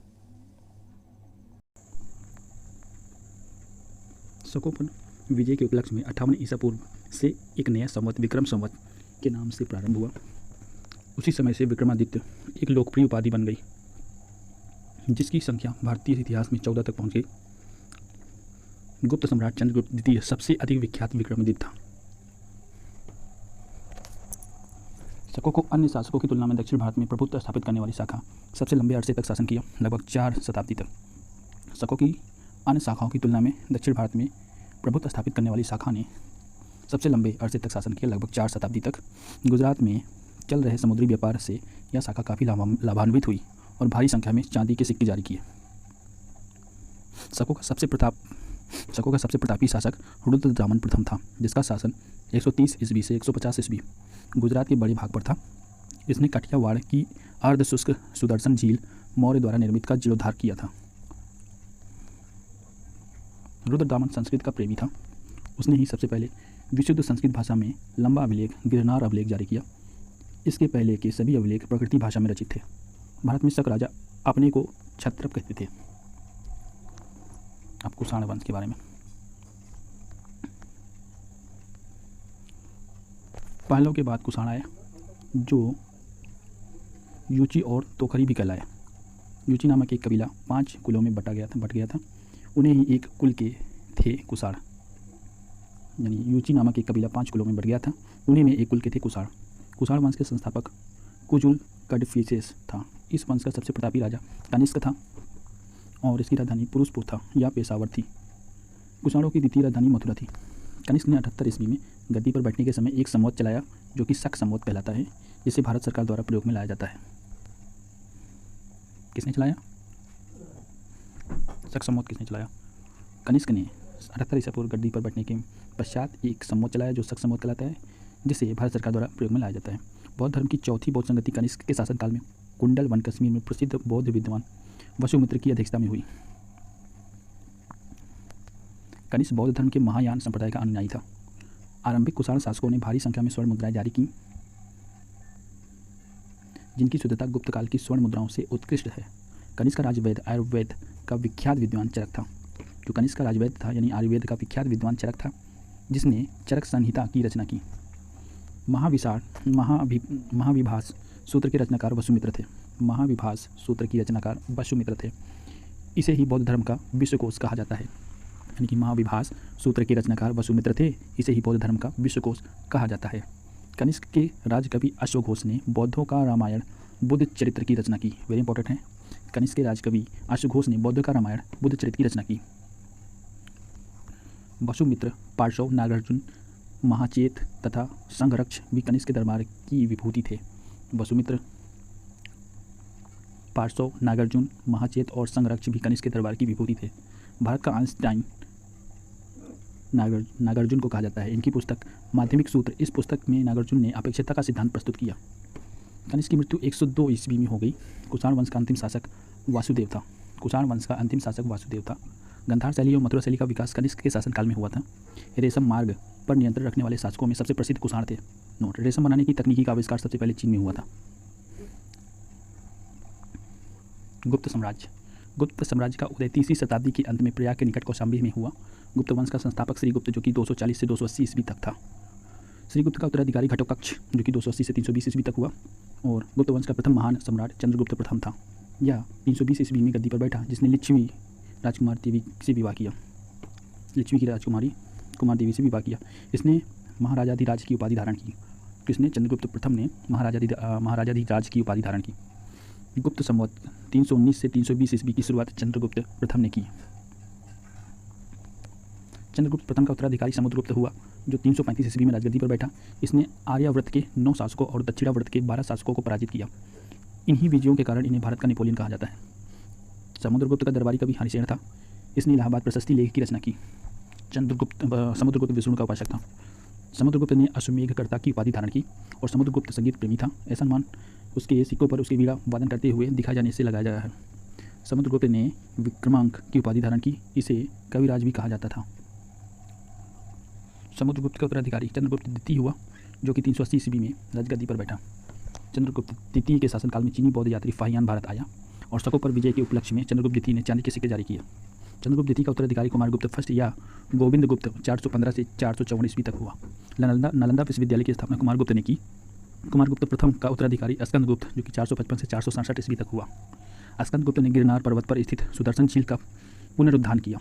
शकों पर विजय के उपलक्ष्य में 58 ईसा पूर्व से एक नया संवत विक्रम संवत के नाम से प्रारंभ हुआ। उसी समय से विक्रमादित्य एक लोकप्रिय उपाधि बन गई, जिसकी संख्या भारतीय इतिहास में 14 तक पहुंच गई। गुप्त सम्राट चंद्रगुप्त द्वितीय सबसे अधिक विख्यात विक्रमादित्य था। शकों को अन्य शासकों की तुलना में दक्षिण भारत में प्रभुत्व स्थापित करने वाली शाखा सबसे लंबे अरसे तक शासन किया, लगभग 4 शताब्दी तक। शकों की अन्य शाखाओं की तुलना में दक्षिण भारत में प्रभुत्व स्थापित करने वाली शाखा ने सबसे लंबे अरसे तक शासन किया, लगभग 4 शताब्दी तक। गुजरात में चल रहे समुद्री व्यापार से यह शाखा काफ़ी लाभान्वित हुई और भारी संख्या में चांदी के सिक्के जारी किए। शकों का सबसे प्रतापी शासक रुद्रदामन प्रथम था, जिसका शासन 130 ईस्वी से 150 ईस्वी गुजरात के बड़े भाग पर था। इसने काठियावाड़ की अर्धशुष्क सुदर्शन झील मौर्य द्वारा निर्मित का जीर्णोद्धार किया था। रुद्रदामन संस्कृत का प्रेमी था। उसने ही सबसे पहले विशुद्ध संस्कृत भाषा में लंबा अभिलेख गिरनार अभिलेख जारी किया। इसके पहले के सभी अभिलेख प्राकृतिक भाषा में रचित थे। भारत में शक राजा अपने को क्षत्रप कहते थे। अब कुषाण वंश के बारे में। पहलों के बाद कुषाण आया, जो यूची और तोखरी भी कहलाया। यूची नामक एक कबीला 5 कुलों में बट गया था। उन्हें ही एक कुल के थे कुषाण। यानी यूची नामक एक कबीला 5 कुलों में बट गया था, उन्हीं में एक कुल के थे कुषाण। कुषाण वंश के संस्थापक कुजुल कड़फिसेस था। इस वंश का सबसे प्रतापी राजा कनिष्क था और इसकी राजधानी पुरुषपुर था या पेशावर थी। कुषाणों की द्वितीय राजधानी मथुरा थी। कनिष्क ने 78 ईस्वी में गद्दी पर बैठने के समय एक संवत चलाया, जो कि शक संवत कहलाता है, जिसे भारत सरकार द्वारा प्रयोग में लाया जाता है। किसने चलाया? शक संवत किसने चलाया? कनिष्क ने 78 ईसा पूर्व गद्दी पर बैठने के पश्चात एक संवत चलाया, जो शक संवत कहलाता है, जिसे भारत सरकार द्वारा प्रयोग में लाया जाता है। बौद्ध धर्म की चौथी बौद्ध संगति कनिष्क के शासनकाल में कुंडल वन कश्मीर में प्रसिद्ध बौद्ध विद्वान वसुमित्र की अध्यक्षता में हुई। कनिष्क बौद्ध धर्म के महायान संप्रदाय का अनुयायी था। आरंभिक कुषाण शासकों ने भारी संख्या में स्वर्ण मुद्राएं जारी की, जिनकी शुद्धता गुप्त काल की स्वर्ण मुद्राओं से उत्कृष्ट है। कनिष्क का राजवैद्य आयुर्वेद का विख्यात विद्वान चरक था। जो कनिष्क का राजवैद्य था यानी आयुर्वेद का विख्यात विद्वान चरक था, जिसने चरक संहिता की रचना की। महाविभास सूत्र के रचनाकार वसुमित्र थे। महाविभास सूत्र की रचनाकार वसुमित्र थे। इसे ही बौद्ध धर्म का विश्वकोश कहा जाता है। यानी कि महाविभास सूत्र के रचनाकार वसुमित्र थे। इसे ही बौद्ध धर्म का विश्वकोश कहा जाता है। कनिष्क के राजकवि अश्वघोष ने बौद्धों का रामायण बुद्ध चरित्र की रचना की। वेरी इंपॉर्टेंट है। कनिष्क के राजकवि अश्वघोष ने बौद्ध का रामायण बुद्ध चरित्र की रचना की। वसुमित्र, पार्श्व, नागार्जुन, महाचेत तथा संघरक्ष भी कनिष्क के दरबार की विभूति थे। वसुमित्र, पार्श्व, नागार्जुन, महाचेत और संघरक्ष भी कनिष्क के दरबार की विभूति थे। भारत का आइंस्टाइन नागार्जुन को कहा जाता है। इनकी पुस्तक माध्यमिक सूत्र, इस पुस्तक में नागार्जुन ने अपेक्षता का सिद्धांत प्रस्तुत किया। कनिष्क की मृत्यु 102 ईस्वी में हो गई। कुषाण वंश का अंतिम शासक वासुदेव था। कुषाण वंश का अंतिम शासक वासुदेव था। गंधार शैली और मथुरा शैली का विकास कनिष्क के शासनकाल में हुआ था। रेशम मार्ग पर नियंत्रण रखने वाले शासकों में सबसे प्रसिद्ध कुषाण थे। नोट, रेशम बनाने की तकनीकी का आविष्कार सबसे पहले चीन में हुआ था। गुप्त साम्राज्य। गुप्त साम्राज्य का उदय 3वीं शताब्दी के अंत में प्रयाग के निकट कौशाम्बी में हुआ। गुप्त वंश का संस्थापक श्रीगुप्त जो कि 240 से 280 ईस्वी तक था। श्रीगुप्त का उत्तराधिकारी घटोत्कच जो कि 280 से 320 ईस्वी तक हुआ। और गुप्त वंश का प्रथम महान सम्राट चंद्रगुप्त प्रथम था। यह 320 ईस्वी में गद्दी पर बैठा, जिसने लिच्छवी राजकुमार देवी से विवाह किया। लिच्छवी की राजकुमारी कुमार देवी से विवाह किया। इसने महाराजाधिराज की उपाधि धारण की। किसने? चंद्रगुप्त प्रथम ने महाराजाधिराज की उपाधि धारण की। गुप्त संवत 319 से 320 ईस्वी की शुरुआत चंद्रगुप्त प्रथम ने की। चंद्रगुप्त प्रथम का उत्तराधिकारी समुद्रगुप्त हुआ जो 335 ईस्वी में राजगद्दी पर बैठा। इसने आर्यावर्त के 9 शासकों और दक्षिणावर्त के 12 शासकों को पराजित किया। इन्हीं विजयों के कारण इन्हें भारत का नेपोलियन कहा जाता है। समुद्रगुप्त का दरबारी कवि हरिसेन था। इसने इलाहाबाद प्रशस्ति लेख की रचना की। समुद्रगुप्त विष्णु का उपासक था। समुद्रगुप्त ने अश्वमेधकर्ता की उपाधि धारण की और समुद्रगुप्त संगीत प्रेमी था। ऐसा अनुमान उसके सिक्कों पर उसके वीणा वादन करते हुए दिखाए जाने से लगाया गया है। समुद्रगुप्त ने विक्रमांक की उपाधि धारण की। इसे कविराज भी कहा जाता था। समुद्रगुप्त का उत्तराधिकारी चंद्रगुप्त द्वितीय हुआ जो कि 380 ईस्वी में राजगद्दी पर बैठा। चंद्रगुप्त द्वितीय के शासनकाल में चीनी बौद्ध यात्री फाहियान भारत आया और शकों पर विजय के उपलक्ष्य में चंद्रगुप्त द्वितीय ने चांदी के सिक्के जारी किए। चंद्रगुप्त द्वितीय का उत्तराधिकारी कुमारगुप्त फर्स्ट या गोविंदगुप्त 415 से 454 ईस्वी तक हुआ। नालंदा विश्वविद्यालय की स्थापना कुमारगुप्त ने की। कुमारगुप्त प्रथम का उत्तराधिकारी स्कंदगुप्त जो कि 455 से 467 ईस्वी तक हुआ। स्कंदगुप्त ने गिरनार पर्वत पर स्थित सुदर्शन झील का पुनरुद्धार किया।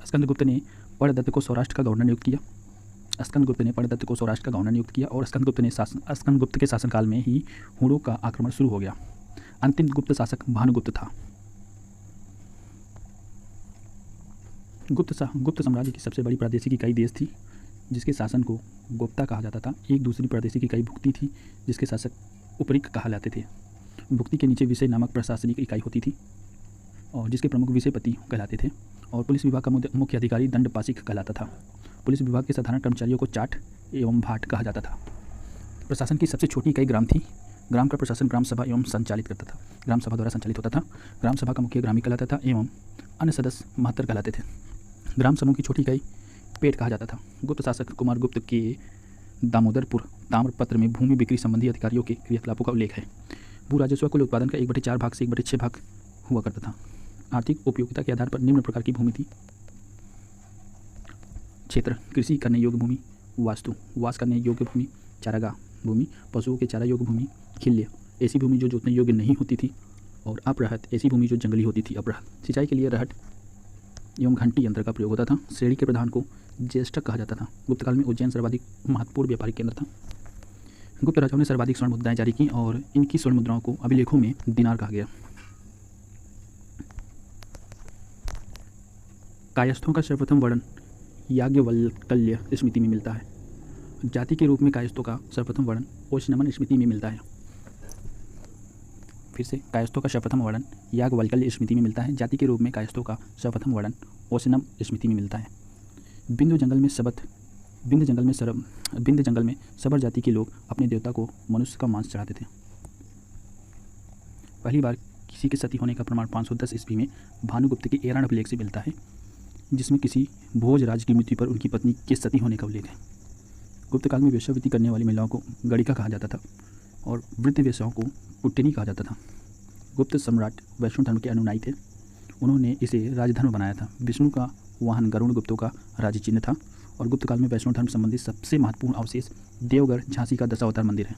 स्कंदगुप्त ने पर्णदत्त को सौराष्ट्र का गवर्नर नियुक्त किया। और स्कंदगुप्त के शासनकाल में ही हुणों का आक्रमण शुरू हो गया। अंतिम गुप्त शासक भानुगुप्त था। गुप्त साम्राज्य की सबसे बड़ी प्रादेशिक इकाई देश थी जिसके शासन को गुप्ता कहा जाता था। एक दूसरी प्रादेशिक इकाई भुक्ति थी जिसके शासक उपरिक कहा जाते थे। भुक्ति के नीचे विषय नामक प्रशासनिक इकाई होती थी और जिसके प्रमुख विषयपति कहलाते थे। और पुलिस विभाग का मुख्य अधिकारी दंडपाशिक कहलाता था। पुलिस विभाग के साधारण कर्मचारियों को चाट एवं भाट कहा जाता था। प्रशासन की सबसे छोटी इकाई ग्राम थी। ग्राम का प्रशासन ग्राम सभा एवं संचालित करता था। ग्राम सभा द्वारा संचालित होता था। ग्राम सभा का मुखिया ग्रामीण कहलाता था एवं अन्य सदस्य महत्तर कहलाते थे। ग्राम समूह की छोटी इकाई पेट कहा जाता था। गुप्त शासक कुमारगुप्त के दामोदरपुर ताम्रपत्र में भूमि बिक्री संबंधी अधिकारियों के क्रियाकलापों का उल्लेख है। भू राजस्व कुल उत्पादन का 1/4 भाग से 1/6 भाग हुआ करता था। आर्थिक उपयोगिता के आधार पर निम्न प्रकार की भूमि थी। क्षेत्र: कृषि करने योग्य भूमि, वास करने योग्य भूमि, चारागाह भूमि, पशुओं के चारा योग्य भूमि, खिल्य ऐसी भूमि जो जोतने योग्य नहीं होती थी, और अपरहत ऐसी भूमि जो जंगली होती थी। अपरहत सिंचाई के लिए रहट एवं घंटी यंत्र का प्रयोग होता था। श्रेणी के प्रधान को ज्येष्ठक कहा जाता था। गुप्त काल में उज्जैन सर्वाधिक महत्वपूर्ण व्यापारिक केंद्र था। गुप्त राजाओं ने सर्वाधिक स्वर्ण मुद्राएं जारी की और इनकी स्वर्ण मुद्राओं को अभिलेखों में दिनार कहा गया। कायस्थों का सर्वप्रथम वर्णन याज्ञवल्क्य स्मृति में मिलता है। जाति के रूप में कायस्थों का सर्वप्रथम वर्णन ओशनमन स्मृति में मिलता है। फिर से कायस्थों का सर्वप्रथम वर्णन याज्ञवल्क्य स्मृति में मिलता है। जाति के रूप में कायस्थों का सर्वप्रथम वर्णन ओशनम स्मृति में मिलता है। बिंदु जंगल में सबर जाति के लोग अपने देवता को मनुष्य का मांस चढ़ाते थे। पहली बार किसी के सती होने का प्रमाण 510 ईस्वी में भानुगुप्त के एराण अभिलेख से मिलता है, जिसमें किसी भोजराज की मृत्यु पर उनकी पत्नी के सती होने का उल्लेख है। गुप्त काल में वेश्यावृत्ति करने वाली महिलाओं को गणिका कहा जाता था और वृद्ध वेश्याओं को पुट्टिनी कहा जाता था। गुप्त सम्राट वैष्णव धर्म के अनुयायी थे। उन्होंने इसे राजधर्म बनाया था। विष्णु का वाहन गरुड़ गुप्तों का राज्य चिन्ह था और गुप्त काल में वैष्णव धर्म संबंधी सबसे महत्वपूर्ण अवशेष देवगढ़ झांसी का दशावतार मंदिर है।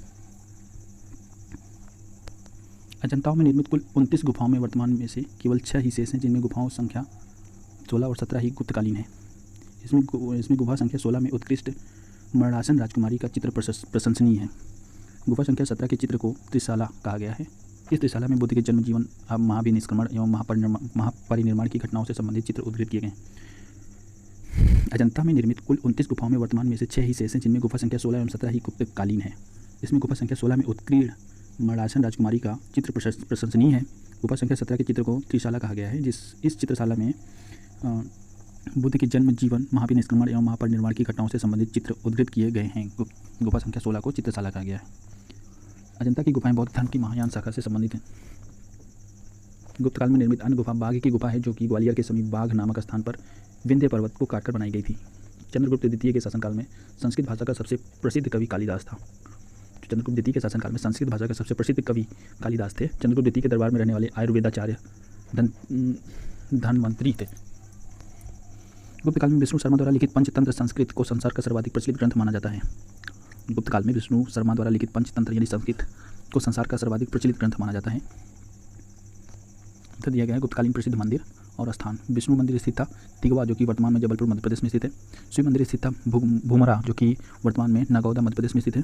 अजंताओं में निर्मित कुल 29 गुफाओं में वर्तमान में से केवल 6 ही शेष हैं, जिनमें गुफाओं संख्या 16 और 17 ही गुप्तकालीन है। इसमें गुफा संख्या 16 में उत्कृष्ट मरणासन राजकुमारी का चित्र प्रशंसनीय है। गुफा संख्या 17 के चित्र को त्रिशाला कहा गया है। इस त्रिशाला में बुद्ध के जन्म, जीवन, महाभिनिष्क्रमण एवं महापरिनिर्माण की घटनाओं से संबंधित चित्र उद्धृत किए गए। अजंता में निर्मित कुल 29 गुफाओं में वर्तमान में से 6 ही शेष हैं, जिनमें गुफा संख्या 16 एवं 17 ही गुप्तकालीन है। इसमें गुफा संख्या 16 में उत्कीर्ण मरणासन राजकुमारी का चित्र प्रशंसनीय है। गुफा संख्या 17 के चित्र को त्रिशाला कहा गया है। इस चित्रशाला में बुद्ध के जन्म, जीवन, महाभिनिष्क्रमण एवं महापरिनिर्माण की घटनाओं से संबंधित चित्र उद्धृत किए गए हैं। गुफा संख्या 16 को चित्रशाला कहा गया है। अजंता की गुफाएं बौद्ध धर्म की महायान शाखा से संबंधित हैं। गुप्त काल में निर्मित अन्य गुफा बाघ की गुफा है, जो कि ग्वालियर के समीप बाघ नामक स्थान पर विंध्य पर्वत को काटकर बनाई गई थी। चंद्रगुप्त द्वितीय के शासनकाल में संस्कृत भाषा का सबसे प्रसिद्ध कवि कालिदास था। चंद्रगुप्त द्वितीय के शासनकाल में संस्कृत भाषा का सबसे प्रसिद्ध कवि कालिदास थे। चंद्रगुप्त द्वितीय के दरबार में रहने वाले आयुर्वेदाचार्य धन्वंतरी थे। गुप्त काल में विष्णु शर्मा द्वारा लिखित पंचतंत्र संस्कृत को संसार का सर्वाधिक प्रचलित ग्रंथ माना जाता है। गुप्त काल में विष्णु शर्मा द्वारा लिखित पंचतंत्र यानी संस्कृत को संसार का सर्वाधिक प्रचलित ग्रंथ माना जाता है। दिया गया है गुप्तकालीन प्रसिद्ध मंदिर और स्थान। विष्णु मंदिर स्थित था तिगवा, जो कि वर्तमान में जबलपुर मध्य प्रदेश में स्थित है। शिव मंदिर स्थित था भूमरा, जो कि वर्तमान में नागौदा मध्य प्रदेश में स्थित है।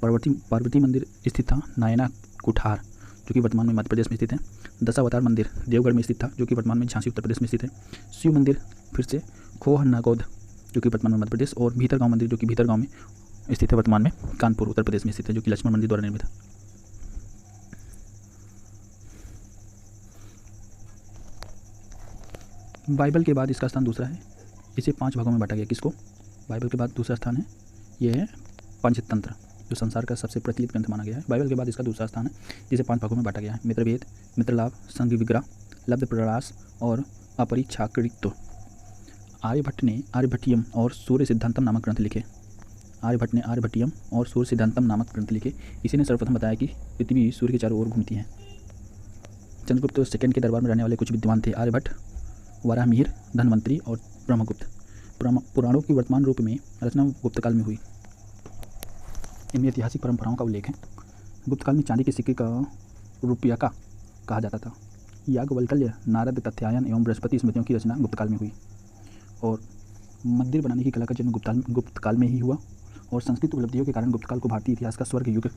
पार्वती मंदिर स्थित था नायना कुठार, जो कि वर्तमान में मध्य प्रदेश में स्थित है। दशावतार मंदिर देवगढ़ में स्थित था, जो कि वर्तमान में झांसी उत्तर प्रदेश में स्थित है। शिव मंदिर फिर से खोह नागौद, जो कि वर्तमान में मध्य प्रदेश, और भीतरगांव मंदिर, जो कि भीतरगांव में स्थित है, वर्तमान में कानपुर उत्तर प्रदेश में स्थित है, जो कि लक्ष्मण मंदिर द्वारा निर्मित है। बाइबल के बाद इसका स्थान दूसरा है। इसे 5 भागों में बांटा गया। किसको? बाइबल के बाद दूसरा स्थान है, ये है पंचतंत्र, जो संसार का सबसे प्रचलित ग्रंथ माना गया है। बाइबल के बाद इसका दूसरा स्थान है, जिसे 5 भागों में बांटा गया है। मित्रभेद, मित्रलाभ, संघ विग्रह, लब्ध प्रयास और अपरिच्छाकृत्व। आर्यभट्ट ने आर्यभट्टियम और सूर्य सिद्धांतम नामक ग्रंथ लिखे। आर्यभट्ट ने आर्यभट्टियम और सूर्य सिद्धांतम नामक ग्रंथ लिखे। इसी ने सर्वप्रथम बताया कि पृथ्वी सूर्य के चारों ओर घूमती है। चंद्रगुप्त सेकंड के दरबार में रहने वाले कुछ विद्वान थे आर्यभट्ट, वराहमिहिर, धन्वंतरी और ब्रह्मगुप्त। पुराणों की वर्तमान रूप में रचना गुप्त काल में हुई। इनमें ऐतिहासिक परंपराओं का उल्लेख है। गुप्त काल में चांदी के सिक्के का रुपयका कहा जाता था। याज्ञवल्क्य, नारद, तथ्यायन एवं बृहस्पति स्मृतियों की रचना गुप्त काल में हुई। और मंदिर बनाने की कला का जन्म गुप्त काल में ही हुआ। और सांस्कृतिक उपलब्धियों के कारण गुप्त काल को भारतीय इतिहास का स्वर्ग युग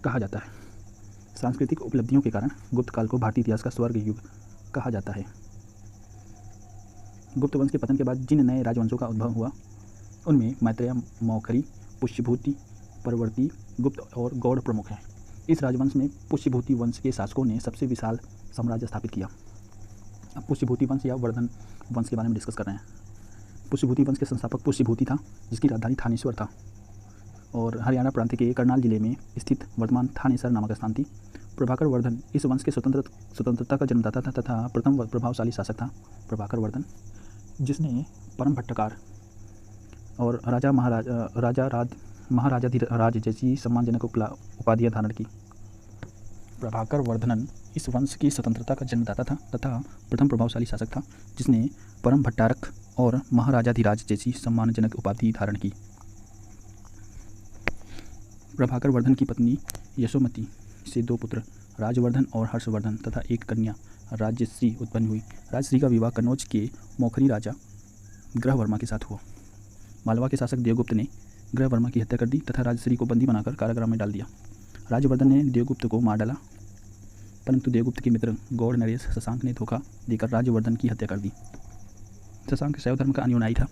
कहा जाता है। सांस्कृतिक उपलब्धियों के कारण गुप्त काल को भारतीय इतिहास का स्वर्ग युग कहा जाता है। गुप्त वंश के पतन के बाद जिन नए राजवंशों का उद्भव हुआ, उनमें मैत्रेय, मौखरी, पुष्यभूति, परवर्ती, गुप्त और गौड़ प्रमुख हैं। इस राजवंश में पुष्यभूति वंश के शासकों ने सबसे विशाल साम्राज्य स्थापित किया। अब पुष्यभूति वंश या वर्धन वंश के बारे में डिस्कस कर रहे हैं। पुष्यभूति वंश के संस्थापक पुष्यभूति था, जिसकी राजधानी थानेश्वर था और हरियाणा प्रांत के करनाल जिले में स्थित वर्तमान थानेसर नामक स्थान थी। प्रभाकर वर्धन इस वंश के स्वतंत्रता का जन्मदाता था तथा प्रथम प्रभावशाली शासक था। प्रभाकर वर्धन, जिसने परम भट्टकार और महाराजाधिराज जैसी सम्मानजनक उपाधियां धारण की। प्रभाकर वर्धनन इस वंश की स्वतंत्रता का जन्मदाता था तथा प्रथम प्रभावशाली शासक था, जिसने परम भट्टारक और महाराजाधिराज जैसी सम्मानजनक उपाधि धारण की। प्रभाकर वर्धन की पत्नी यशोमती से 2 पुत्र राजवर्धन और हर्षवर्धन तथा एक कन्या राजश्री उत्पन्न हुई। राजश्री का विवाह कन्नौज के मौखरी राजा ग्रहवर्मा के साथ हुआ। मालवा के शासक देवगुप्त ने ग्रहवर्मा की हत्या कर दी तथा राजश्री को बंदी बनाकर कारागृह में डाल दिया। राजवर्धन ने देवगुप्त को मार डाला, परंतु देवगुप्त के मित्र गौड़ नरेश शशांक ने धोखा देकर राजवर्धन की हत्या कर दी। शशांक शैव धर्म का अनुयायी था।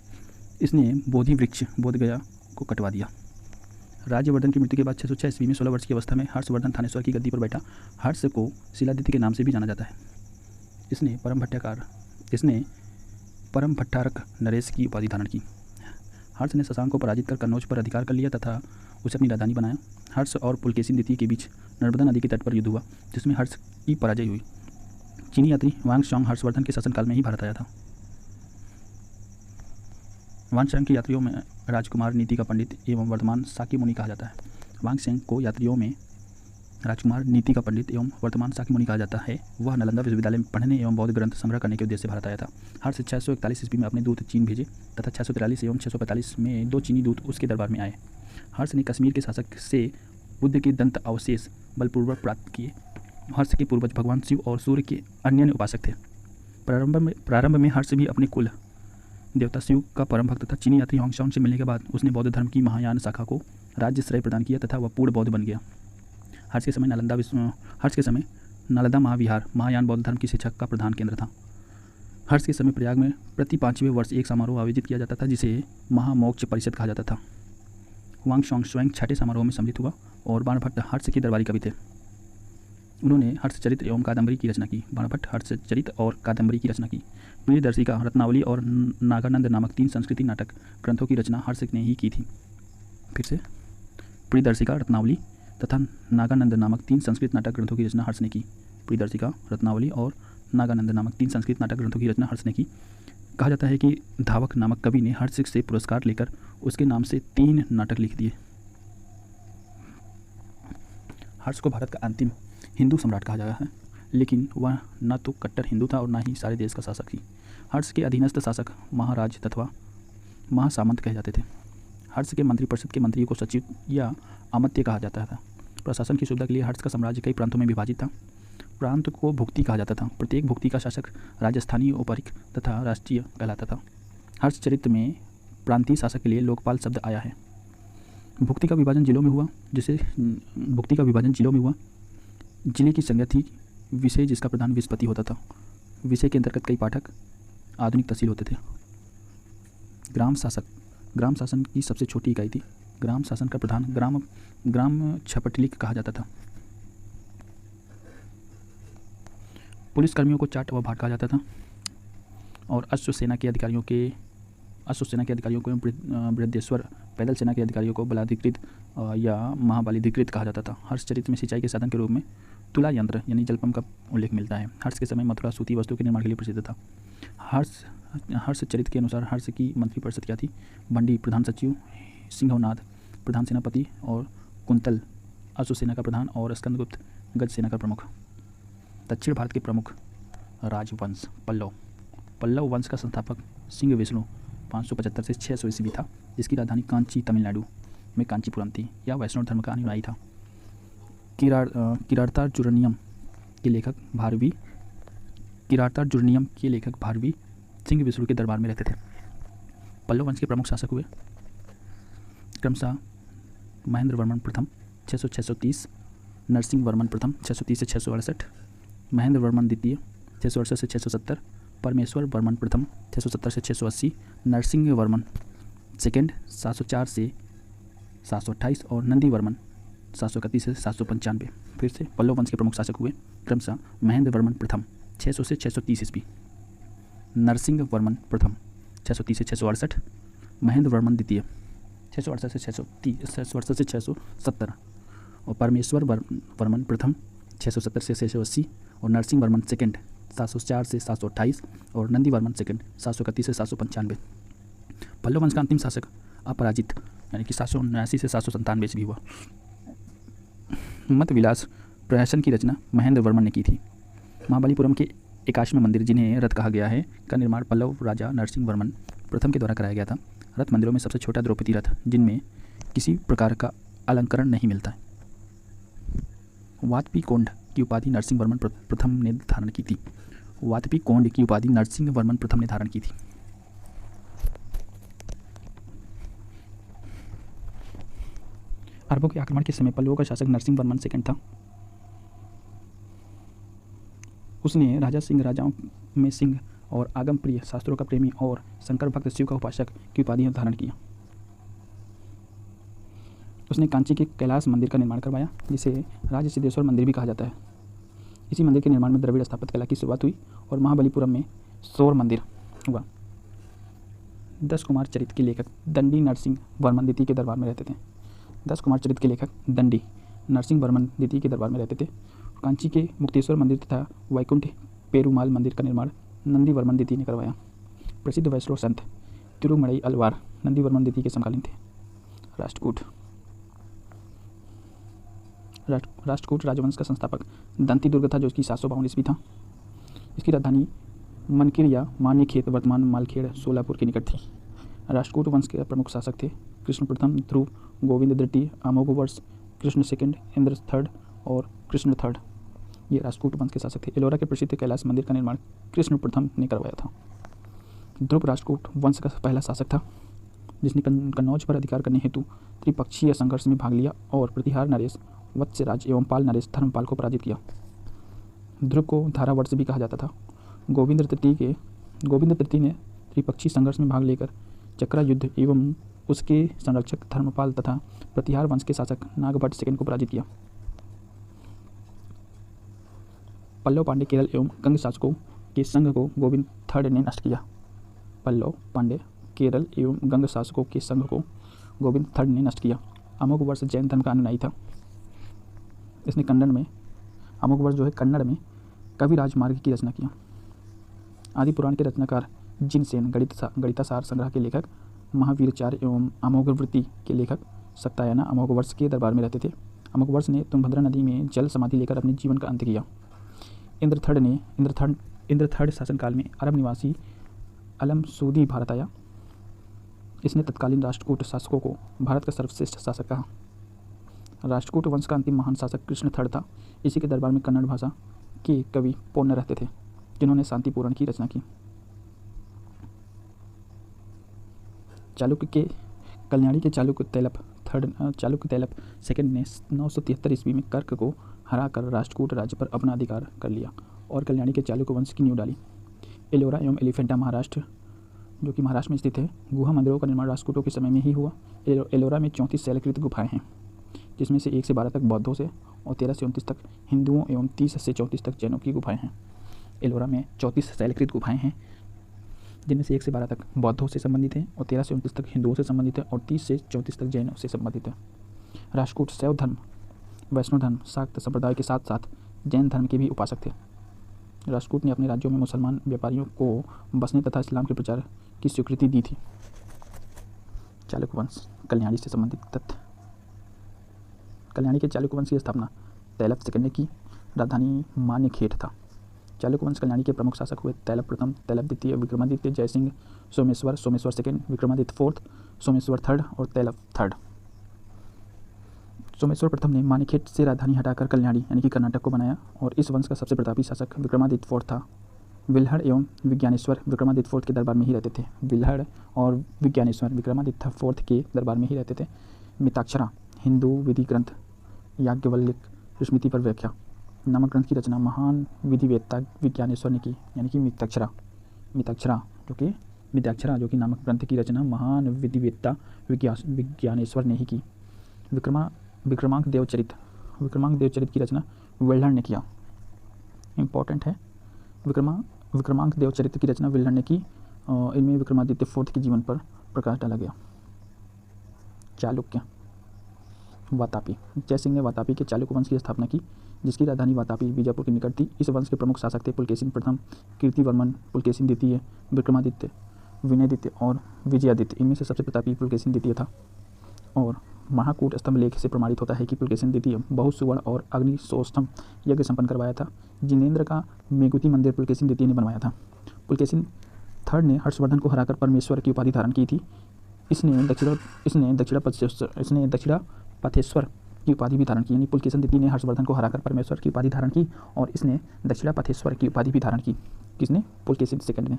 इसने बोधि वृक्ष बोधगया को कटवा दिया। राजवर्धन की मृत्यु के बाद 606 ईस्वी में 16 वर्ष की अवस्था में हर्षवर्धन थानेश्वर की गद्दी पर बैठा। हर्ष को शिलादित्य के नाम से भी जाना जाता है। इसने परम भट्टारक नरेश की उपाधि धारण की। हर्ष ने शशांक को पराजित कर कन्नौज पर अधिकार कर लिया तथा उसे अपनी राजधानी बनाया। हर्ष और पुलकेशिन द्वितीय के बीच नर्मदा नदी के तट पर युद्ध हुआ, जिसमें हर्ष की पराजय हुई। चीनी यात्री वांगशांग हर्षवर्धन के शासनकाल में ही भारत आया था। वांगशांग के यात्रियों में राजकुमार, नीति का पंडित एवं वर्तमान शाक्य मुनि कहा जाता है। वांगशेंग को यात्रियों में राजकुमार, नीति का पंडित एवं वर्तमान शाक्य मुनि कहा जाता है। वह नालंदा विश्वविद्यालय में पढ़ने एवं बौद्ध ग्रंथ संग्रह करने के उद्देश्य से भारत आया था। हर्ष 641 ईस्वी में अपने दूत चीन भेजे तथा 643 एवं 645 में 2 चीनी दूत उसके दरबार में आए। हर्ष ने कश्मीर के शासक से बुद्ध के दंत अवशेष बलपूर्वक प्राप्त किए। हर्ष के पूर्वज भगवान शिव और सूर्य के अन्य उपासक थे। प्रारंभ में हर्ष भी अपने कुल देवता शिव का परम भक्त था। चीनी यात्री होंगशॉन्ग से मिलने के बाद उसने बौद्ध धर्म की महायान शाखा को राज्य श्रेय प्रदान किया तथा वह पूर्ण बौद्ध बन गया। हर्ष के समय नालंदा महाविहार महायान बौद्ध धर्म की शिक्षा का प्रधान केंद्र था। हर्ष के समय प्रयाग में प्रति 5वें वर्ष एक समारोह आयोजित किया जाता था जिसे महामोक्ष परिषद कहा जाता था। वांगशॉन्ग स्वयं छठे समारोह में सम्मिलित हुआ और बाणभट्ट हर्ष के दरबारी कवि थे। उन्होंने हर्षचरित एवं कादंबरी की रचना की। बाणभट्ट हर्षचरित और कादंबरी की रचना की। प्रियदर्शिका, रत्नावली और नागानंद नामक 3 संस्कृति नाटक ग्रंथों की रचना हर्ष ने ही की थी। फिर से, प्रियदर्शिका, रत्नावली तथा नागानंद नामक 3 संस्कृत नाटक ग्रंथों की रचना हर्ष ने की। प्रियदर्शिका, रत्नावली और नागानंद नामक 3 संस्कृत नाटक ग्रंथों की रचना हर्ष ने की। कहा जाता है कि धावक नामक कवि ने हर्ष से पुरस्कार लेकर उसके नाम से 3 नाटक लिख दिए। हर्ष को भारत का अंतिम हिंदू सम्राट कहा गया है, लेकिन वह न तो कट्टर हिंदू था और न ही सारे देश का शासक थी। हर्ष के अधीनस्थ शासक महाराज तथा महासामंत कहे जाते थे। हर्ष के मंत्रिपरिषद के मंत्रियों को सचिव या अमात्य कहा जाता था। प्रशासन की सुविधा के लिए हर्ष का साम्राज्य कई प्रांतों में विभाजित था। प्रांत को भुक्ति कहा जाता था। प्रत्येक भुक्ति का शासक राजस्थानी, औपरिक तथा राष्ट्रीय कहलाता था। हर्ष चरित्र में प्रांतीय शासक के लिए लोकपाल शब्द आया है। भुक्ति का विभाजन जिलों में हुआ। जिले की संज्ञा थी विषय, जिसका प्रधान विस्पति होता था। विषय के अंतर्गत कई पाठक आधुनिक तहसील होते थे। ग्राम शासन की सबसे छोटी इकाई थी। ग्राम शासन का प्रधान ग्राम छपटलिक कहा जाता था। पुलिस कर्मियों को चाट व भाट कहा जाता था और अश्व सेना के अधिकारियों को बृहदेश्वर, पैदल सेना के अधिकारियों को बलाधिकृत या महाबलाधिकृत कहा जाता था। हर्ष चरित्र में सिंचाई के साधन के रूप में तुला यंत्र यानी जलपंप का उल्लेख मिलता है। हर्ष के समय मथुरा सूती वस्तु के निर्माण के लिए प्रसिद्ध था। हर्ष चरित्र के अनुसार हर्ष की मंत्रिपरिषद क्या थी? बंडी प्रधान सचिव, सिंहनाद प्रधान सेनापति और कुंतल अश्व सेना का प्रधान और स्कंदगुप्त गज सेना का प्रमुख। दक्षिण भारत के प्रमुख राजवंश पल्लव वंश का संस्थापक सिंह विष्णु 575 से 600 ईस्वी था, जिसकी राजधानी कांची तमिलनाडु में कांचीपुरम थी। यह वैष्णव धर्म का अनुयायी था। किरातार्जुनीयम के लेखक भारवी सिंह विष्णु के दरबार में रहते थे। पल्लव वंश के प्रमुख शासक हुए क्रमशः महेंद्र वर्मन प्रथम 600-630, नरसिंह वर्मन प्रथम 630 से 668, महेंद्र वर्मन द्वितीय 668 से 670, परमेश्वर वर्मन प्रथम 670 से 680, नरसिंह वर्मन सेकेंड 704 से 728 और नंदी वर्मन 731 से 795। फिर से पल्लव वंश के प्रमुख शासक हुए क्रमशः महेंद्र वर्मन प्रथम 600 से 630 ईस्वी, नरसिंह वर्मन प्रथम 630 से 668, महेंद्र वर्मन द्वितीय 668 से 670 और परमेश्वर वर्मन प्रथम 670 से 680 और नरसिंह वर्मन सेकेंड 704 से 728 और नंदी वर्मन सेकेंड 731 से 795। पल्लव वंश का अंतिम शासक अपराजित यानी कि 779 से 797 ईस्वी हुआ। मत विलास प्रहसन की रचना महेंद्र वर्मन ने की थी। महाबलीपुरम के 81वें मंदिर, जिन्हें रथ कहा गया है, का निर्माण पल्लव राजा नरसिंह वर्मन प्रथम के द्वारा कराया गया था। रथ मंदिरों में सबसे छोटा द्रौपदी रथ, जिनमें किसी प्रकार का अलंकरण नहीं मिलता है। वातपी कोंड की उपाधि नरसिंह वर्मन प्रथम ने धारण की थी। वातपी कोंड की उपाधि नरसिंह वर्मन प्रथम ने धारण की थी। अरबों के आक्रमण के समय पल्लवों का शासक नरसिंह वर्मन सेकंड था। उसने राजा सिंह, राजाओं में सिंह और आगम प्रिय, शास्त्रों का प्रेमी और शंकर भक्त, शिव का उपासक की उपाधि धारण किया। उसने कांची के कैलाश मंदिर का निर्माण करवाया, जिसे राज सिद्धेश्वर मंदिर भी कहा जाता है। इसी मंदिर के निर्माण में द्रविड़ स्थापत्य कला की शुरुआत हुई और महाबलीपुरम में सौर मंदिर हुआ। 10 कुमार चरित्र के लेखक दंडी नरसिंह वर्मन द्वितीय के दरबार में रहते थे। 10 कुमार चरित्र के लेखक दंडी नरसिंह वर्मन द्वितीय के दरबार में रहते थे। कांची के मुक्तेश्वर मंदिर तथा वैकुंठ पेरुमाल मंदिर का निर्माण नंदी वर्मन द्वितीय ने करवाया। प्रसिद्ध वैष्णव संत तिरुमड़ई अलवार नंदी वर्मन द्वितीय के समकालीन थे। राष्ट्रकूट राजवंश का संस्थापक दंती दुर्ग था, जो कि 752 ईस्वी था। इसकी राजधानी मनकिर या मानेखेत वर्तमान मालखेड़ सोलापुर के निकट थी। राष्ट्रकूट वंश के प्रमुख शासक थे कृष्ण प्रथम, ध्रुव, गोविंद द्वितीय, अमोघ वर्ष, कृष्ण सेकंड, इंद्र थर्ड और कृष्ण थर्ड। ये राष्ट्रकूट वंश के शासक थे। एलोरा के प्रसिद्ध कैलाश मंदिर का निर्माण कृष्ण प्रथम ने करवाया था। ध्रुव राष्ट्रकूट वंश का पहला शासक था जिसने कन्नौज पर अधिकार करने हेतु त्रिपक्षीय संघर्ष में भाग लिया और प्रतिहार नरेश वत्सराज एवं पाल नरेश धर्मपाल को पराजित किया। ध्रुव को धारावर्ष भी कहा जाता था। गोविंद तृतीय ने त्रिपक्षीय संघर्ष में भाग लेकर चक्रा युद्ध एवं उसके संरक्षक धर्मपाल तथा प्रतिहार वंश के शासक नागभट्ट सेकंड को पराजित किया। पल्लव पांडे केरल एवं गंग शासकों के संघ को गोविंद थर्ड ने नष्ट किया। पल्लव पांडे केरल एवं गंग शासकों के संघ को गोविंद थर्ड ने नष्ट किया। अमोघ वर्ष जैन धर्म का अनुयायी था। इसने कन्नड़ में कवि राजमार्ग की रचना किया। आदि पुराण के रचनाकार जिनसेन गणितासार संग्रह के लेखक महावीरचार्य एवं अमोघवृत्ति के लेखक सत्यायना अमोघ वर्ष के दरबार में रहते थे। अमोघ वर्ष ने तुंगभद्रा नदी में जल समाधि लेकर अपने जीवन का अंत किया। इंद्र थर्ड शासनकाल में अरब निवासी अलमसूदी भारत आया। इसने तत्कालीन राष्ट्रकूट शासकों को भारत का सर्वश्रेष्ठ शासक कहा। राष्ट्रकूट वंश का अंतिम महान शासक कृष्ण थर्ड था। इसी के दरबार में कन्नड़ भाषा के कवि पोन्न रहते थे जिन्होंने शांतिपूर्ण की रचना की। कल्याणी के चालुक्य तैलप सेकंड ने 973 ईस्वी में कर्क को हराकर राष्ट्रकूट राज्य पर अपना अधिकार कर लिया और कल्याणी के चालुक्य वंश की नींव डाली। एलोरा एवं एलिफेंटा महाराष्ट्र जो कि महाराष्ट्र में स्थित है, गुहा मंदिरों का निर्माण राष्ट्रकूटों के समय में ही हुआ। एलोरा में 34 शैलकृत गुफाएं हैं जिसमें से 1 से 12 तक बौद्धों से और 13 से 29 तक हिंदुओं एवं 30 से 34 तक जैनों की गुफाएं हैं। एलोरा में 34 शैलकृत गुफाएं हैं जिनमें से 1 से 12 तक बौद्धों से संबंधित है और 13 से 29 तक हिंदुओं से संबंधित है और 30 से 34 तक जैनों से संबंधित है। राष्ट्रकूट शैव धर्म, वैष्णव धर्म, शाक्त संप्रदाय के साथ साथ जैन धर्म के भी उपासक थे। राष्ट्रकूट ने अपने राज्यों में मुसलमान व्यापारियों को बसने तथा इस्लाम के प्रचार की स्वीकृति दी थी। चालुक्य वंश कल्याणी से संबंधित तथ्य। कल्याणी के चालुक्य वंश की स्थापना तैलप सेकंड ने की। राजधानी मान्यखेट था। चालुक्य वंश कल्याणी के प्रमुख शासक हुए तैलप प्रथम, तैलप द्वितीय, Vikramaditya, Jayasimha, Someshwar second, Vikramaditya fourth, Someshwar third और तैलप थर्ड। सोमेश्वर प्रथम ने मान्यखेट से राजधानी हटाकर कल्याणी यानी कि कर्नाटक को बनाया और इस वंश का सबसे प्रतापी शासक विक्रमादित्य फोर्थ था। विल्हड़ एवं विज्ञानेश्वर विक्रमादित्य फोर्थ के दरबार में ही रहते थे। विल्हड़ और विज्ञानेश्वर विक्रमादित्य फोर्थ के दरबार में ही रहते थे। मिताक्षरा हिंदू विधि ग्रंथ याज्ञवल्क्य स्मृति पर व्याख्या नामक ग्रंथ की रचना महान विधिवेत्ता विज्ञानेश्वर ने की, यानी कि मिताक्षरा जो कि नामक ग्रंथ की रचना महान विधिवेत्ता विज्ञानेश्वर ने ही की। विक्रमांक देवचरित की रचना विल्हड़ ने किया। इम्पोर्टेंट है, विक्रमांक देवचरित की रचना विल्हड़ ने की। इनमें विक्रमादित्य फोर्थ के जीवन पर प्रकाश डाला गया। चालुक्य वातापी जयसिंह ने वातापी के चालुक्य वंश की स्थापना की जिसकी राजधानी वातापी बीजापुर के निकट थी। इस वंश के प्रमुख शासक थे पुलकेशिन प्रथम, कीर्तिवर्मन, पुलकेशिन द्वितीय, विक्रमादित्य, विनयदित्य और विजयादित्य। इनमें से सबसे प्रतापी पुलकेशिन द्वितीय था और महाकूट स्तंभ लेख से प्रमाणित होता है कि पुलकेशिन द्वितीय बहुत सुवर्ण और अग्निशोष्ठम यज्ञ संपन्न करवाया था। जिनेन्द्र का मेगुती मंदिर पुलकेशिन द्वितीय ने बनवाया था। पुलकेशिन थर्ड ने हर्षवर्धन को हराकर परमेश्वर की उपाधि धारण की थी। इसने दक्षिणापथेश्वर की उपाधि भी धारण की, यानी पुलकेशिन द्वितीय ने हर्षवर्धन को हराकर परमेश्वर की उपाधि धारण की और इसने दक्षिणापथेश्वर की उपाधि भी धारण की। किसने? पुलकेशिन सेकंड ने।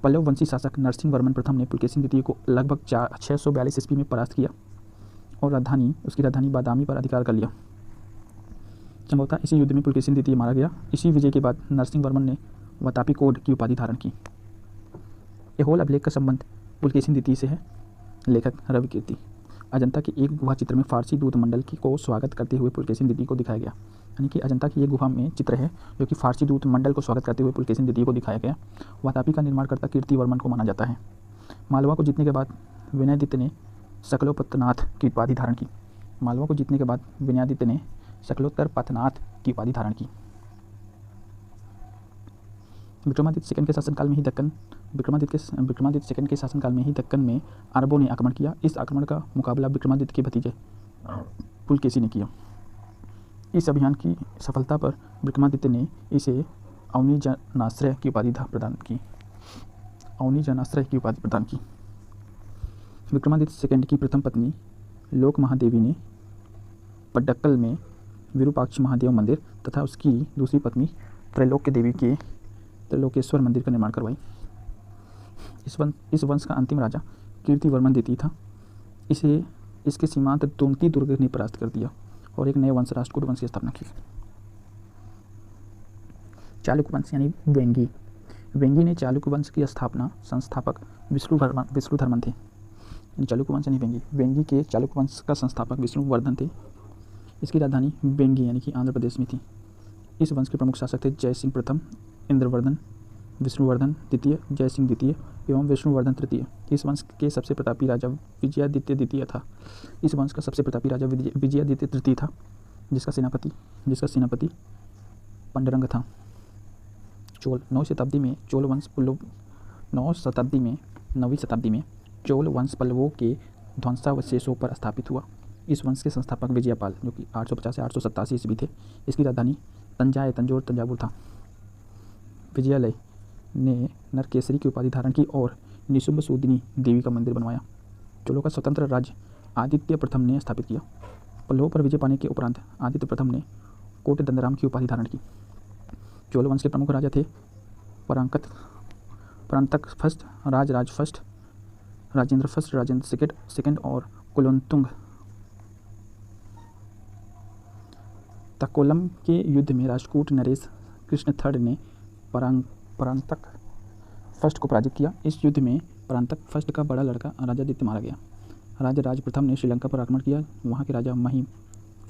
पल्लव वंशी शासक नरसिंह वर्मन प्रथम ने पुलकेशिन द्वितीय को लगभग 642 ईस्वी में परास्त किया और उसकी राजधानी बादामी पर अधिकार कर लिया। संभवतः इसी युद्ध में पुलकेशिन द्वितीय मारा गया। इसी विजय के बाद नरसिंह वर्मन ने वातापी कोड की उपाधि धारण की। एहोल अभिलेख का संबंध पुलकेशिन द्वितीय से है। लेखक रवि कीर्ति। अजंता के एक गुहा चित्र में फारसी दूत मंडल को स्वागत करते हुए पुलकेशिन द्वितीय को दिखाया गया, यानी कि अजंता की एक गुहा में चित्र है जो कि फारसी दूत मंडल को स्वागत करते हुए पुलकेशिन द्वितीय को दिखाया गया। वातापी का निर्माणकर्ता कीर्तिवर्मन को माना जाता है। मालवा को जीतने के बाद विनयदित्य ने सकलोपतनाथ की उपाधि धारण की। मालवा को जीतने के बाद विनयादित्य ने सकलोत्तरपथनाथ की उपाधि धारण की। विक्रमादित्य सेकंड के शासनकाल में ही दक्कन में अरबों ने आक्रमण किया। इस आक्रमण का मुकाबला विक्रमादित्य के भतीजे पुलकेशी ने किया। इस अभियान की सफलता पर विक्रमादित्य ने इसे अवनी जनाश्रय की उपाधि प्रदान की। विक्रमादित्य सेकंड की प्रथम पत्नी लोक महादेवी ने पड्डक्कल में विरूपाक्ष महादेव मंदिर तथा उसकी दूसरी पत्नी त्रैलोक्य देवी के त्रैलोकेश्वर मंदिर का निर्माण करवाई। इस वंश का अंतिम राजा कीर्तिवर्मन द्वितीय था। इसके सीमांत तुर्की दुर्ग ने परास्त कर दिया और एक नए वंश राष्ट्रकूट वंश की स्थापना की। चालुक्य वंश यानी वेंगी। वेंगी ने चालुक्य वंश की संस्थापक विष्णुधर्मन थे। चालुक्य वंश यानी वेंगी। वेंगी के चालुक्य वंश का संस्थापक विष्णुवर्धन थे। इसकी राजधानी वेंगी यानी कि आंध्र प्रदेश में थी। इस वंश के प्रमुख शासक थे जयसिंह प्रथम, इंद्रवर्धन, विष्णुवर्धन द्वितीय, जयसिंह द्वितीय एवं विष्णुवर्धन तृतीय। इस वंश के सबसे प्रतापी राजा विजयादित्य द्वितीय था। इस वंश का सबसे प्रतापी राजा विजयादित्य तृतीय था, जिसका सेनापति पंडरंग था। चोल 9वीं शताब्दी में चोल वंश पल्लवों के ध्वंसावशेषों पर स्थापित हुआ। इस वंश के संस्थापक विजयपाल, जो कि 850 से 887 ईस्वी थे। इसकी राजधानी तंजावुर था। विजयालय ने नरकेसरी की उपाधि धारण की और निशुम्भसूदिनी देवी का मंदिर बनवाया। चोलों का स्वतंत्र राज्य आदित्य प्रथम ने स्थापित किया। पल्लवों पर विजय पाने के उपरांत आदित्य प्रथम ने कोटदंडराम की उपाधि धारण की। चोल वंश के प्रमुख राजा थे Parantaka first, Rajaraja first, Rajendra first, Rajendra second और कुलोत्तुंग। तकोलम के युद्ध में राष्ट्रकूट नरेश कृष्ण थर्ड ने परांतक फर्स्ट को पराजित किया। इस युद्ध में परांतक फर्स्ट का बड़ा लड़का राजादित्य मारा गया। राजराज प्रथम ने श्रीलंका पर आक्रमण किया। वहां के राजा महिम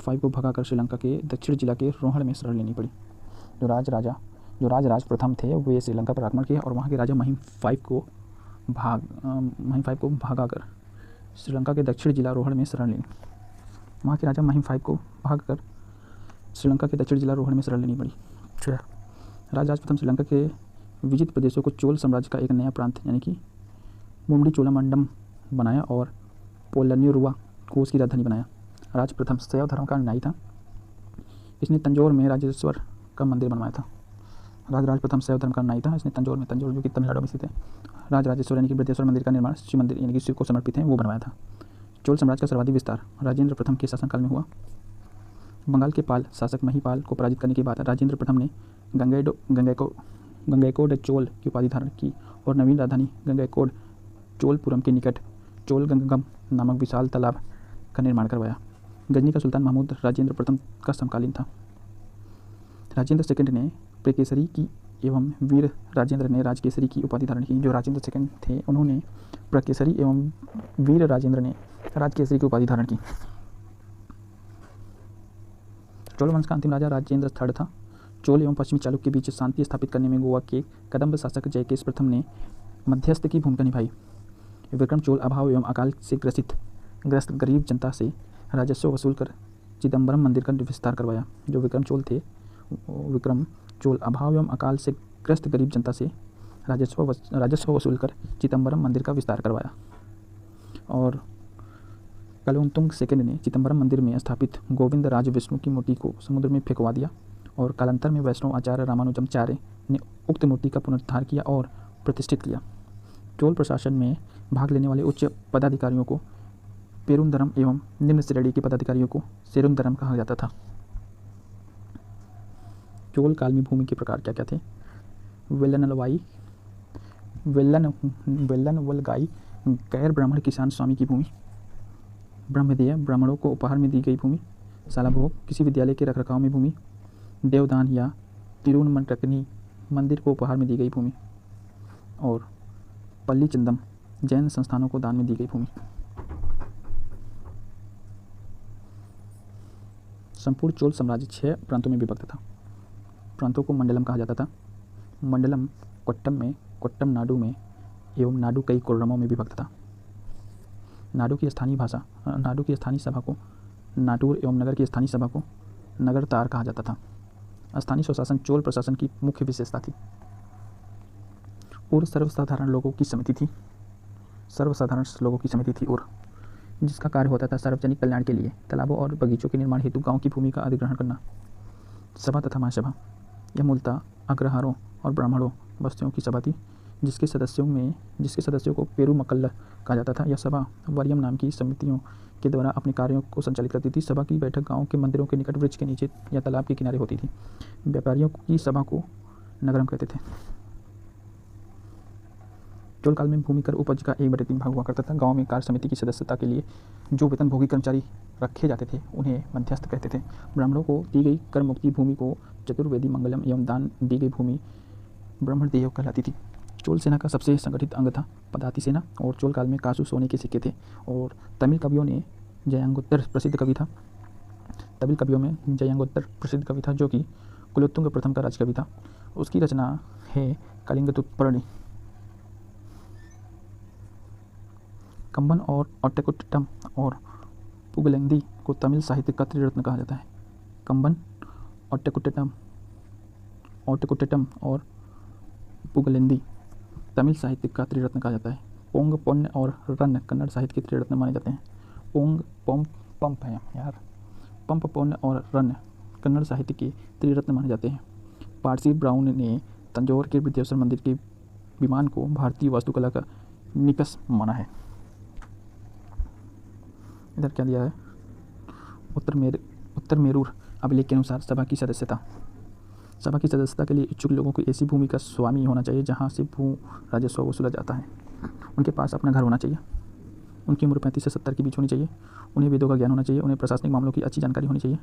5 को भगाकर श्रीलंका के दक्षिण जिला के रोहड़ में शरण लेनी पड़ी। जो राजराज प्रथम थे वे श्रीलंका पर आक्रमण किया और वहां के राजा महिम 5 को भागाकर श्रीलंका के दक्षिण जिला रोहड़ में शरण लेनी। वहाँ के राजा महिम 5 को भागकर श्रीलंका के दक्षिण जिला रोहड़ में शरण लेनी पड़ी। राजराज प्रथम श्रीलंका के विजित प्रदेशों को चोल साम्राज्य का एक नया प्रांत यानी कि मुम्बडी चोलामंडलम बनाया और पोलन्यूरुवा को उसकी राजधानी बनाया। राज प्रथम शैव धर्म का अनुयायी था। इसने तंजौर में राजेश्वर का मंदिर बनवाया था। राज प्रथम शैव धर्म का अनुयायी था। इसने तंजौर जो कि तमिलनाडु में स्थित है, राजराजेश्वर यानी कि बृहदेश्वर मंदिर का निर्माण शिव मंदिर यानी कि शिव को समर्पित है वो बनवाया था। चोल साम्राज्य का सर्वाधिक विस्तार राजेंद्र प्रथम के शासनकाल में हुआ। बंगाल के पाल शासक महिपाल को पराजित करने के बाद राजेंद्र प्रथम ने गंगैकोंड चोल की उपाधि धारण की और नवीन राजधानी गंगैकोंड चोलपुरम के निकट चोलगंगम नामक विशाल तालाब का निर्माण करवाया। गजनी का सुल्तान महमूद राजेंद्र प्रथम का समकालीन था। राजेंद्र सेकंड ने प्रेकेसरी की एवं वीर राजेंद्र ने राजकेसरी की उपाधि धारण की। जो राजेंद्र सेकंड थे उन्होंने प्रेकेसरी एवं वीर राजेंद्र ने राजकेसरी की उपाधि धारण की। चोल वंश का अंतिम राजा राजेंद्र थर्ड था। चोल एवं पश्चिमी चालुक्य के बीच शांति स्थापित करने में गोवा के कदम्ब शासक जयकेश प्रथम ने मध्यस्थ की भूमिका निभाई। विक्रम चोल अभाव एवं अकाल से ग्रस्त गरीब जनता से राजस्व वसूल कर चिदम्बरम मंदिर का विस्तार करवाया। जो विक्रम चोल अभाव एवं अकाल से ग्रस्त गरीब जनता से राजस्व वसूल कर चिदम्बरम मंदिर का विस्तार करवाया। और कुलोत्तुंग सेकंड ने चिदम्बरम मंदिर में स्थापित गोविंद राज विष्णु की मूर्ति को समुद्र में फेंकवा दिया और कालांतर में वैष्णव आचार्य रामानुजमाचार्य ने उक्त मूर्ति का पुनरुद्धार किया और प्रतिष्ठित किया। चोल प्रशासन में भाग लेने वाले उच्च पदाधिकारियों को पेरुंदरम एवं निम्न श्रेणी के पदाधिकारियों को सेरुंदरम कहा जाता था। चोल काल में भूमि के प्रकार क्या क्या थे? वेल्लनवलगाई गैर ब्राह्मण किसान स्वामी की भूमि, ब्रह्मदेय ब्राह्मणों को उपहार में दी गई भूमि, शालाभोग किसी विद्यालय के रखरखाव में भूमि, देवदान या तिरुनमटकनी मंदिर को उपहार में दी गई भूमि और पल्ली चंदम जैन संस्थानों को दान में दी गई भूमि। संपूर्ण चोल साम्राज्य 6 प्रांतों में विभक्त था। प्रांतों को मंडलम कहा जाता था। मंडलम कोट्टम नाडु में एवं नाडु कई कोर्रमों में विभक्त था। नाडु की स्थानीय सभा को नाटूर एवं नगर की स्थानीय सभा को नगर तार कहा जाता था। स्थानीय स्वशासन चोल प्रशासन की मुख्य विशेषता थी। और सर्वसाधारण लोगों की समिति थी और जिसका कार्य होता था सार्वजनिक कल्याण के लिए तालाबों और बगीचों के निर्माण हेतु गांव की भूमि का अधिग्रहण करना। सभा तथा महासभा यह मूलतः अग्रहारों और ब्राह्मणों बस्तियों की सभा थी, जिसके सदस्यों को पेरुमक्कल कहा जाता था। यह सभा वरियम नाम की समितियों के द्वारा अपने कार्यों को संचालित करती थी। सभा की बैठक गांव के मंदिरों के निकट वृक्ष के नीचे या तालाब के किनारे होती थी। व्यापारियों की सभा को नगरम कहते थे। चोल काल में भूमि कर उपज का 1/3 भाग हुआ करता था। गांव में कार्य समिति की सदस्यता के लिए जो वेतनभोगी कर्मचारी रखे जाते थे उन्हें मध्यस्थ कहते थे। ब्राह्मणों को दी गई कर मुक्ति भूमि को चतुर्वेदी मंगलम एवं दान दी गई भूमि ब्रह्मदेव कहलाती थी। चोल सेना का सबसे संगठित अंग था पदाति सेना और चोल काल में कासु सोने के सिक्के थे। और तमिल कवियों ने जयंगोत्तर प्रसिद्ध कवि था। तमिल कवियों में जयंगोत्तर प्रसिद्ध कवि था जो कि कुलोत्तुंग प्रथम का राजकवि था। उसकी रचना है कलिंगतुत्पर्णी। कंबन और ओट्टकुट्टम और पुगलेंदी को तमिल साहित्य का त्रिरत्न कहा जाता है। कंबन, ओट्टकुट्टम और पुगलेंदी तमिल साहित्य का त्रिरत्न कहा जाता है। पोंग, पोन्न और रन कन्नड़ साहित्य के त्रिरत्न माने जाते हैं। पोंग पंप है यार, पंप, पोन्न और रन कन्नड़ साहित्य के त्रिरत्न माने जाते हैं। पारसी ब्राउन ने तंजौर के बृहदेश्वर मंदिर के विमान को भारतीय वास्तुकला का निकष माना है। इधर क्या दिया है, उत्तर मेरूर अभिलेख के अनुसार सभा की सदस्यता के लिए इच्छुक लोगों को ऐसी भूमि का स्वामी होना चाहिए जहां से भू राजस्व वसूला जाता है। उनके पास अपना घर होना चाहिए। उनकी उम्र 35 से 70 के बीच होनी चाहिए। उन्हें वेदों का ज्ञान होना चाहिए। उन्हें प्रशासनिक मामलों की अच्छी जानकारी होनी चाहिए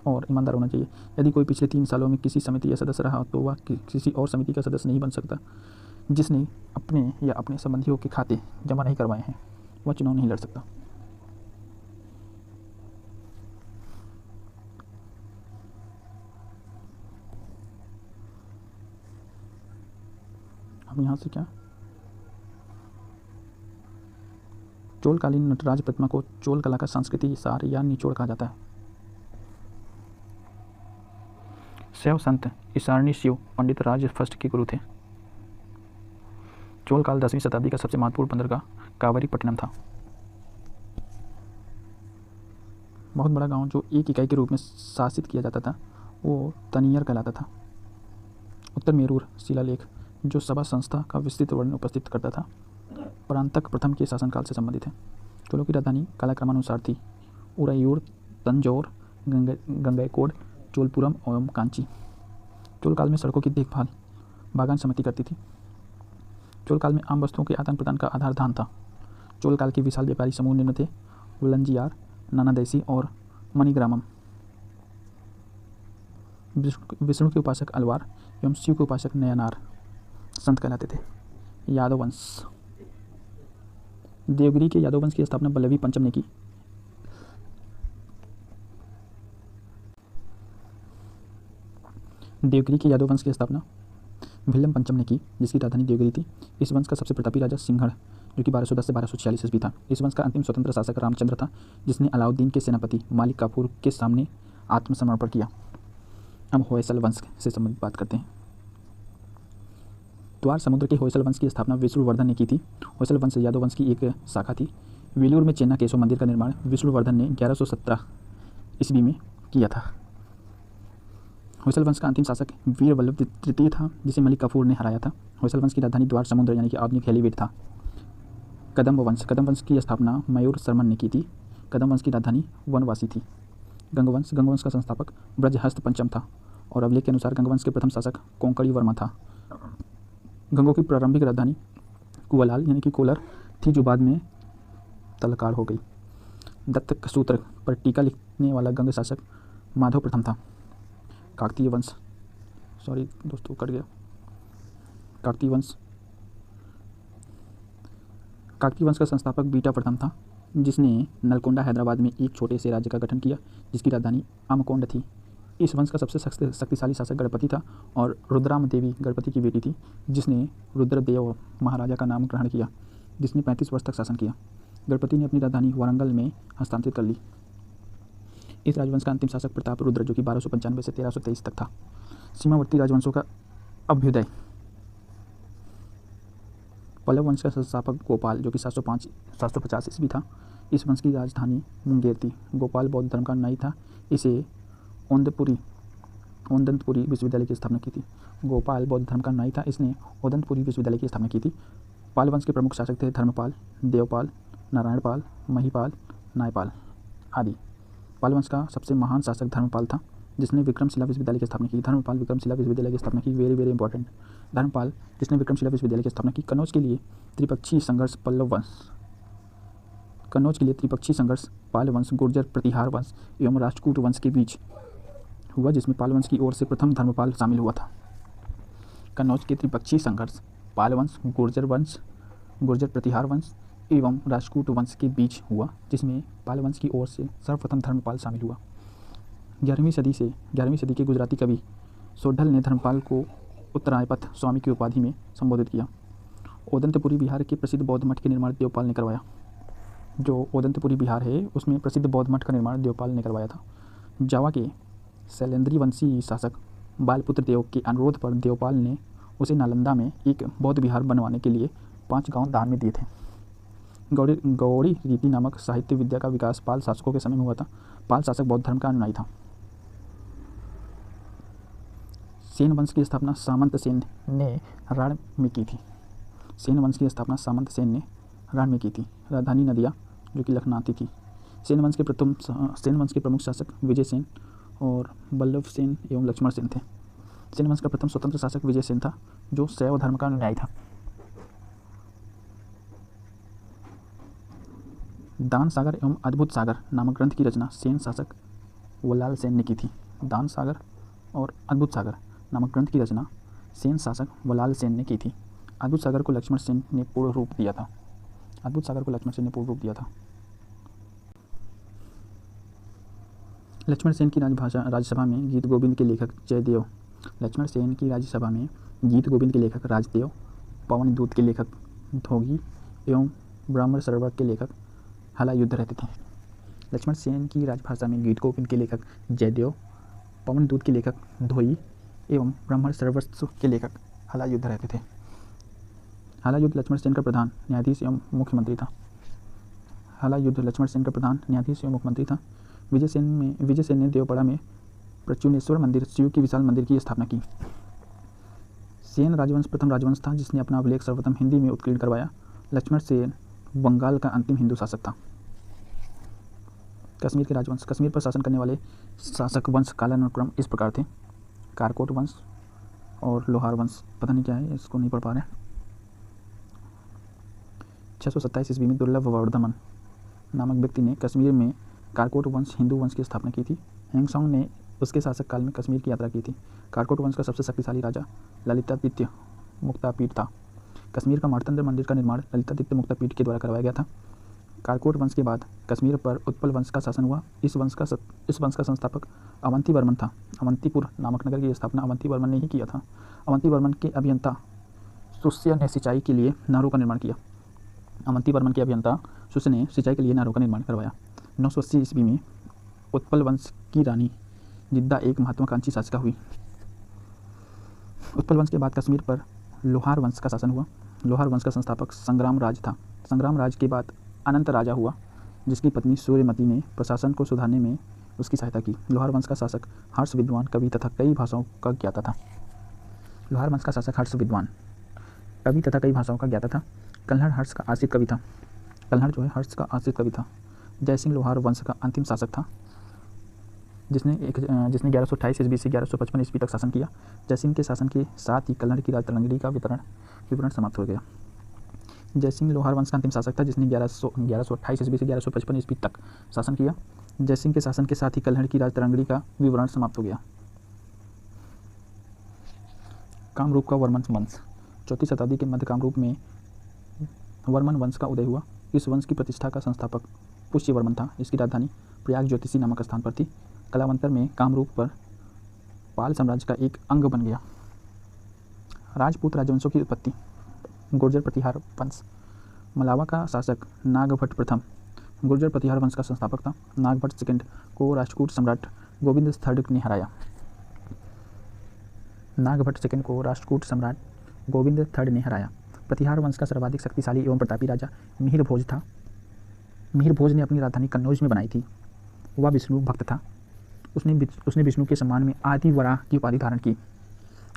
और ईमानदार होना चाहिए। यदि कोई पिछले 3 सालों में किसी समिति या सदस्य रहा तो वह किसी और समिति का सदस्य नहीं बन सकता। जिसने अपने या अपने संबंधियों के खाते जमा नहीं करवाए हैं वह चुनाव नहीं लड़ सकता। अब यहाँ से क्या, चोलकालीन नटराज प्रतिमा को चोल कला का सांस्कृतिक सार या निचोड़ कहा जाता है। शैव संत ईसारणी शिव पंडित राज फर्स्ट के गुरु थे। चोल काल 10वीं शताब्दी का सबसे महत्वपूर्ण बंदरगाह कावरीपट्टनम था। बहुत बड़ा गांव जो एक इकाई के रूप में शासित किया जाता था वो तनियर कहलाता था। उत्तर मेरूर शिलालेख जो सभा संस्था का विस्तृत वर्णन उपस्थित करता था परांतक प्रथम के शासनकाल से संबंधित है। चोलों की राजधानी कालक्रमानुसार थी उरायूर, तंजौर, गंगैकोंड, चोलपुरम एवं कांची। चोल काल में सड़कों की देखभाल बागान समिति करती थी। चोल काल में आम वस्तुओं के आदान प्रदान का आधार धान था। चोल काल के विशाल व्यापारी समूह निम्न थे: वलंजियार, नानादेसी और मणिग्रामम। विष्णु के उपासक अलवार एवं शिव के उपासक नयनार संत कहलाते थे। यादव वंश। देवगिरी के यादव वंश की स्थापना बल्लभी पंचम ने की। देवगिरी के यादव वंश की स्थापना भिल्लम पंचम ने की जिसकी राजधानी देवगिरी थी। इस वंश का सबसे प्रतापी राजा सिंहड़ जो कि 1210 से 1246 ईस्वी था। इस वंश का अंतिम स्वतंत्र शासक रामचंद्र था जिसने अलाउद्दीन के सेनापति मालिक काफूर के सामने आत्मसमर्पण किया। अब होयसल वंश से संबंधित बात करते हैं। द्वार समुद्र के होयसल वंश की स्थापना विष्णुवर्धन ने की थी। होयसल वंश यादव वंश की एक शाखा थी। वेलूर में चेन्ना केशव मंदिर का निर्माण विष्णुवर्धन ने 1117 ईस्वी में किया था। होयसल वंश का अंतिम शासक वीर वल्लभ तृतीय था जिसे मलिक काफूर ने हराया था। होयसल वंश की राजधानी द्वार समुद्र यानी कि आधुनिक हेलीवेट था। कदम्ब वंश की स्थापना मयूर शर्मन ने की थी। कदम्ब वंश की राजधानी वनवासी थी। गंगवंश का संस्थापक ब्रजहस्त पंचम था और अभिलेख के अनुसार गंगवंश के प्रथम शासक कोंकणी वर्मा था। गंगों की प्रारंभिक राजधानी कुवलाल यानी कि कोलर थी जो बाद में तलकार हो गई। दत्त सूत्र पर टीका लिखने वाला गंग शासक माधव प्रथम था। काकतीय वंश का संस्थापक बीटा प्रथम था जिसने नलकोंडा हैदराबाद में एक छोटे से राज्य का गठन किया जिसकी राजधानी अमकोंड थी। इस वंश का सबसे शक्तिशाली शासक गणपति था और रुद्राम देवी गणपति की बेटी थी जिसने रुद्रदेव महाराजा का नाम ग्रहण किया जिसने 35 वर्ष तक शासन किया। गणपति ने अपनी राजधानी वारंगल में हस्तांतरित कर ली। इस राजवंश का अंतिम शासक प्रताप रुद्र जो कि 1295 से 1323 तक था। सीमावर्ती राजवंशों का अभ्युदय। पल्लव वंश का संस्थापक गोपाल जो कि 750 ईस्वी था। इस वंश की राजधानी मुंगेर थी। गोपाल बौद्ध धर्म का अनुयायी था। इसे ओदंतपुरी विश्वविद्यालय की स्थापना की थी। गोपाल बौद्ध धर्म का अनुयायी था। इसने ओदंतपुरी विश्वविद्यालय की स्थापना की थी। पाल वंश के प्रमुख शासक थे धर्मपाल, देवपाल, नारायणपाल, महिपाल, नायपाल आदि। पाल वंश का सबसे महान शासक धर्मपाल था जिसने विक्रमशिला विश्वविद्यालय की स्थापना की। धर्मपाल विक्रमशिला विश्वविद्यालय की स्थापना की। Very very important. धर्मपाल जिसने विक्रमशिला विश्वविद्यालय की स्थापना की। कन्नौज के लिए त्रिपक्षीय संघर्ष पल्लव वंश, कन्नौज के लिए त्रिपक्षीय संघर्ष पाल वंश, गुर्जर प्रतिहार वंश एवं राष्ट्रकूट वंश के बीच हुआ, जिसमें पाल वंश की ओर से प्रथम धर्मपाल शामिल हुआ था। कन्नौज के त्रिपक्षीय संघर्ष पाल वंश, गुर्जर वंश, गुर्जर प्रतिहार वंश एवं राष्ट्रकूट वंश के बीच हुआ, जिसमें पाल वंश की ओर से सर्वप्रथम धर्मपाल शामिल हुआ। 11वीं सदी के गुजराती कवि सोढल ने धर्मपाल को उत्तरायपथ स्वामी की उपाधि में संबोधित किया। ओदंतपुरी बिहार के प्रसिद्ध बौद्ध मठ के निर्माण देवपाल ने करवाया। जो ओदंतपुरी बिहार है उसमें प्रसिद्ध बौद्ध मठ का निर्माण देवपाल ने करवाया था। जावा के शैलेंद्री वंशी शासक बालपुत्र देव के अनुरोध पर देवपाल ने उसे नालंदा में एक बौद्ध विहार बनवाने के लिए 5 गांव दान में दिए थे। गौड़ी रीति नामक साहित्य विद्या का विकास पाल शासकों के समय में हुआ था। पाल शासक बौद्ध धर्म का अनुयायी था। सेन वंश की स्थापना सामंत सेन ने राण में की थी। सेन वंश की स्थापना सामंत सेन ने राण में की थी। राजधानी नदिया जो कि लखनऊ थी। सेन वंश के प्रमुख शासक विजय सेन और बल्लभ सेन एवं लक्ष्मण सेन थे। सेन वंश का प्रथम स्वतंत्र शासक विजय सेन था, जो शैव धर्म का अनुयायी था। दान सागर एवं अद्भुत सागर नामक ग्रंथ की रचना सेन शासक वल्लाल सेन ने की थी। दान सागर और अद्भुत सागर नामक ग्रंथ की रचना सेन शासक वल्लाल सेन ने की थी। अद्भुत सागर को लक्ष्मण सेन ने पूर्ण रूप दिया था। लक्ष्मण सेन की राज्यसभा में गीत गोविंद के लेखक जयदेव, लक्ष्मण सेन की राज्यसभा में गीत गोविंद के लेखक राजदेव, पवन दूत के लेखक धोगी एवं ब्राह्मण सरोवर के लेखक हलायुद्ध रहते थे। लक्ष्मण सेन की राजभाषा में गीत गोविंद के लेखक जयदेव, पवन दूत के लेखक धोई एवं ब्राह्मण सरोवर के लेखक हलायुद्ध रहते थे। हलायुद्ध लक्ष्मण सेन का प्रधान न्यायाधीश एवं मुख्यमंत्री था। विजय सेन ने देवपाड़ा में प्रचुनेश्वर मंदिर, शिव के विशाल मंदिर की स्थापना की। सेन राजवंश प्रथम राजवंश था जिसने अपना अभिलेख सर्वप्रथम हिंदी में उत्कीर्ण करवाया। लक्ष्मण सेन बंगाल का अंतिम हिंदू शासक था। कश्मीर के राजवंश, कश्मीर पर शासन करने वाले शासक वंश कालानुक्रम इस प्रकार थे। कारकोट वंश और लोहार वंश, पता नहीं क्या है, इसको नहीं पढ़ पा रहे। 627 ईस्वी में दुर्लभ वर्धमान नामक व्यक्ति ने कश्मीर में कारकोट वंश हिंदू वंश की स्थापना की थी। हेंगसोंग ने उसके शासक काल में कश्मीर की यात्रा की थी। कारकोट वंश का सबसे शक्तिशाली राजा ललितादित्य मुक्तापीड था। कश्मीर का मार्तंड मंदिर का निर्माण ललितादित्य मुक्तापीड के द्वारा करवाया गया था। कारकोट वंश के बाद कश्मीर पर उत्पल वंश का शासन हुआ। इस वंश का संस्थापक अवंती वर्मन था। अवंतीपुर नामक नगर की स्थापना अवंती वर्मन ने ही किया था। अवंती वर्मन के अभियंता सुस्य ने सिंचाई के लिए नहरों का निर्माण किया। अवंती वर्मन के अभियंता सुस्य ने सिंचाई के लिए नहरों का निर्माण करवाया। 980 ईस्वी में उत्पल वंश की रानी जिद्दा एक महत्वाकांक्षी शासिका हुई। उत्पल वंश के बाद कश्मीर पर लोहार वंश का शासन हुआ। लोहार वंश का संस्थापक संग्राम राज था। संग्राम राज के बाद अनंत राजा हुआ, जिसकी पत्नी सूर्यमती ने प्रशासन को सुधारने में उसकी सहायता की। लोहार वंश का शासक हर्ष विद्वान कवि तथा कई भाषाओं का ज्ञाता था। लोहार वंश का शासक हर्ष विद्वान कवि तथा कई भाषाओं का ज्ञाता था। कल्हड़ हर्ष का आश्रित कवि था। कल्हड़ जो है हर्ष का आश्रित कवि था। जयसिंह लोहार वंश का अंतिम शासक था, जिसने 1128 ईस्वी से 1155 ईस्वी तक शासन किया। जयसिंह के शासन के साथ ही कल्हड़ की राजतरंगिणी का विवरण समाप्त हो गया। जयसिंह लोहार वंश का अंतिम शासक था, जिसने 1128 ईस्वी से 1155 ईस्वी तक शासन किया। जयसिंह के शासन के साथ ही कल्हड़ की राजतरंगिणी का विवरण समाप्त हो गया। कामरूप का वर्मन वंश, 4वीं शताब्दी के मध्य कामरूप में वर्मन वंश का उदय हुआ। इस वंश की प्रतिष्ठा का संस्थापक पुष्य वर्मन था। इसकी राजधानी प्रयाग ज्योतिषी नामक स्थान पर थी। कालांतर में कामरूप पर पाल साम्राज्य का एक अंग बन गया। राजपूत राजवंशों की उत्पत्ति, गुर्जर प्रतिहार वंश, मलावा का शासक नागभट्ट प्रथम गुर्जर प्रतिहार वंश का संस्थापक था। नागभट्ट सेकंड को राष्ट्रकूट सम्राट गोविंद थर्ड ने हराया। प्रतिहार वंश का सर्वाधिक शक्तिशाली एवं प्रतापी राजा मिहिर भोज था। मिहिर भोज ने अपनी राजधानी कन्नौज में बनाई थी। वह विष्णु भक्त था। उसने विष्णु के सम्मान में आदि वराह की उपाधि धारण की।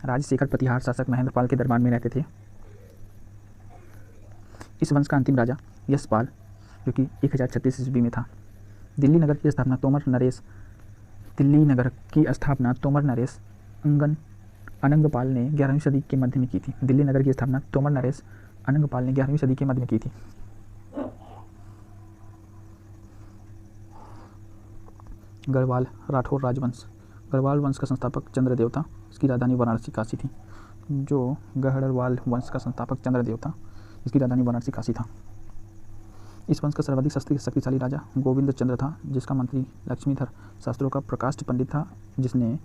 राजशेखर प्रतिहार शासक महेंद्रपाल के दरबार में रहते थे। इस वंश का अंतिम राजा यशपाल, जो कि 1036 ईस्वी में था। दिल्ली नगर की स्थापना तोमर नरेश दिल्ली नगर की स्थापना तोमर नरेश अनंगपाल ने 11वीं सदी के मध्य में की थी। दिल्ली नगर की स्थापना तोमर नरेश अनंगपाल ने 11वीं सदी के मध्य में की थी। गढ़वाल राठौर राजवंश। गढ़वाल वंश का संस्थापक चंद्रदेव था। इसकी राजधानी वाराणसी काशी थी। जो गढ़वाल वंश का संस्थापक चंद्रदेव था, इसकी राजधानी वाराणसी काशी था। इस वंश का सर्वाधिक शक्तिशाली राजा गोविंद चंद्र था, जिसका मंत्री लक्ष्मीधर शास्त्रों का प्रकाष्ठ पंडित था, जिसने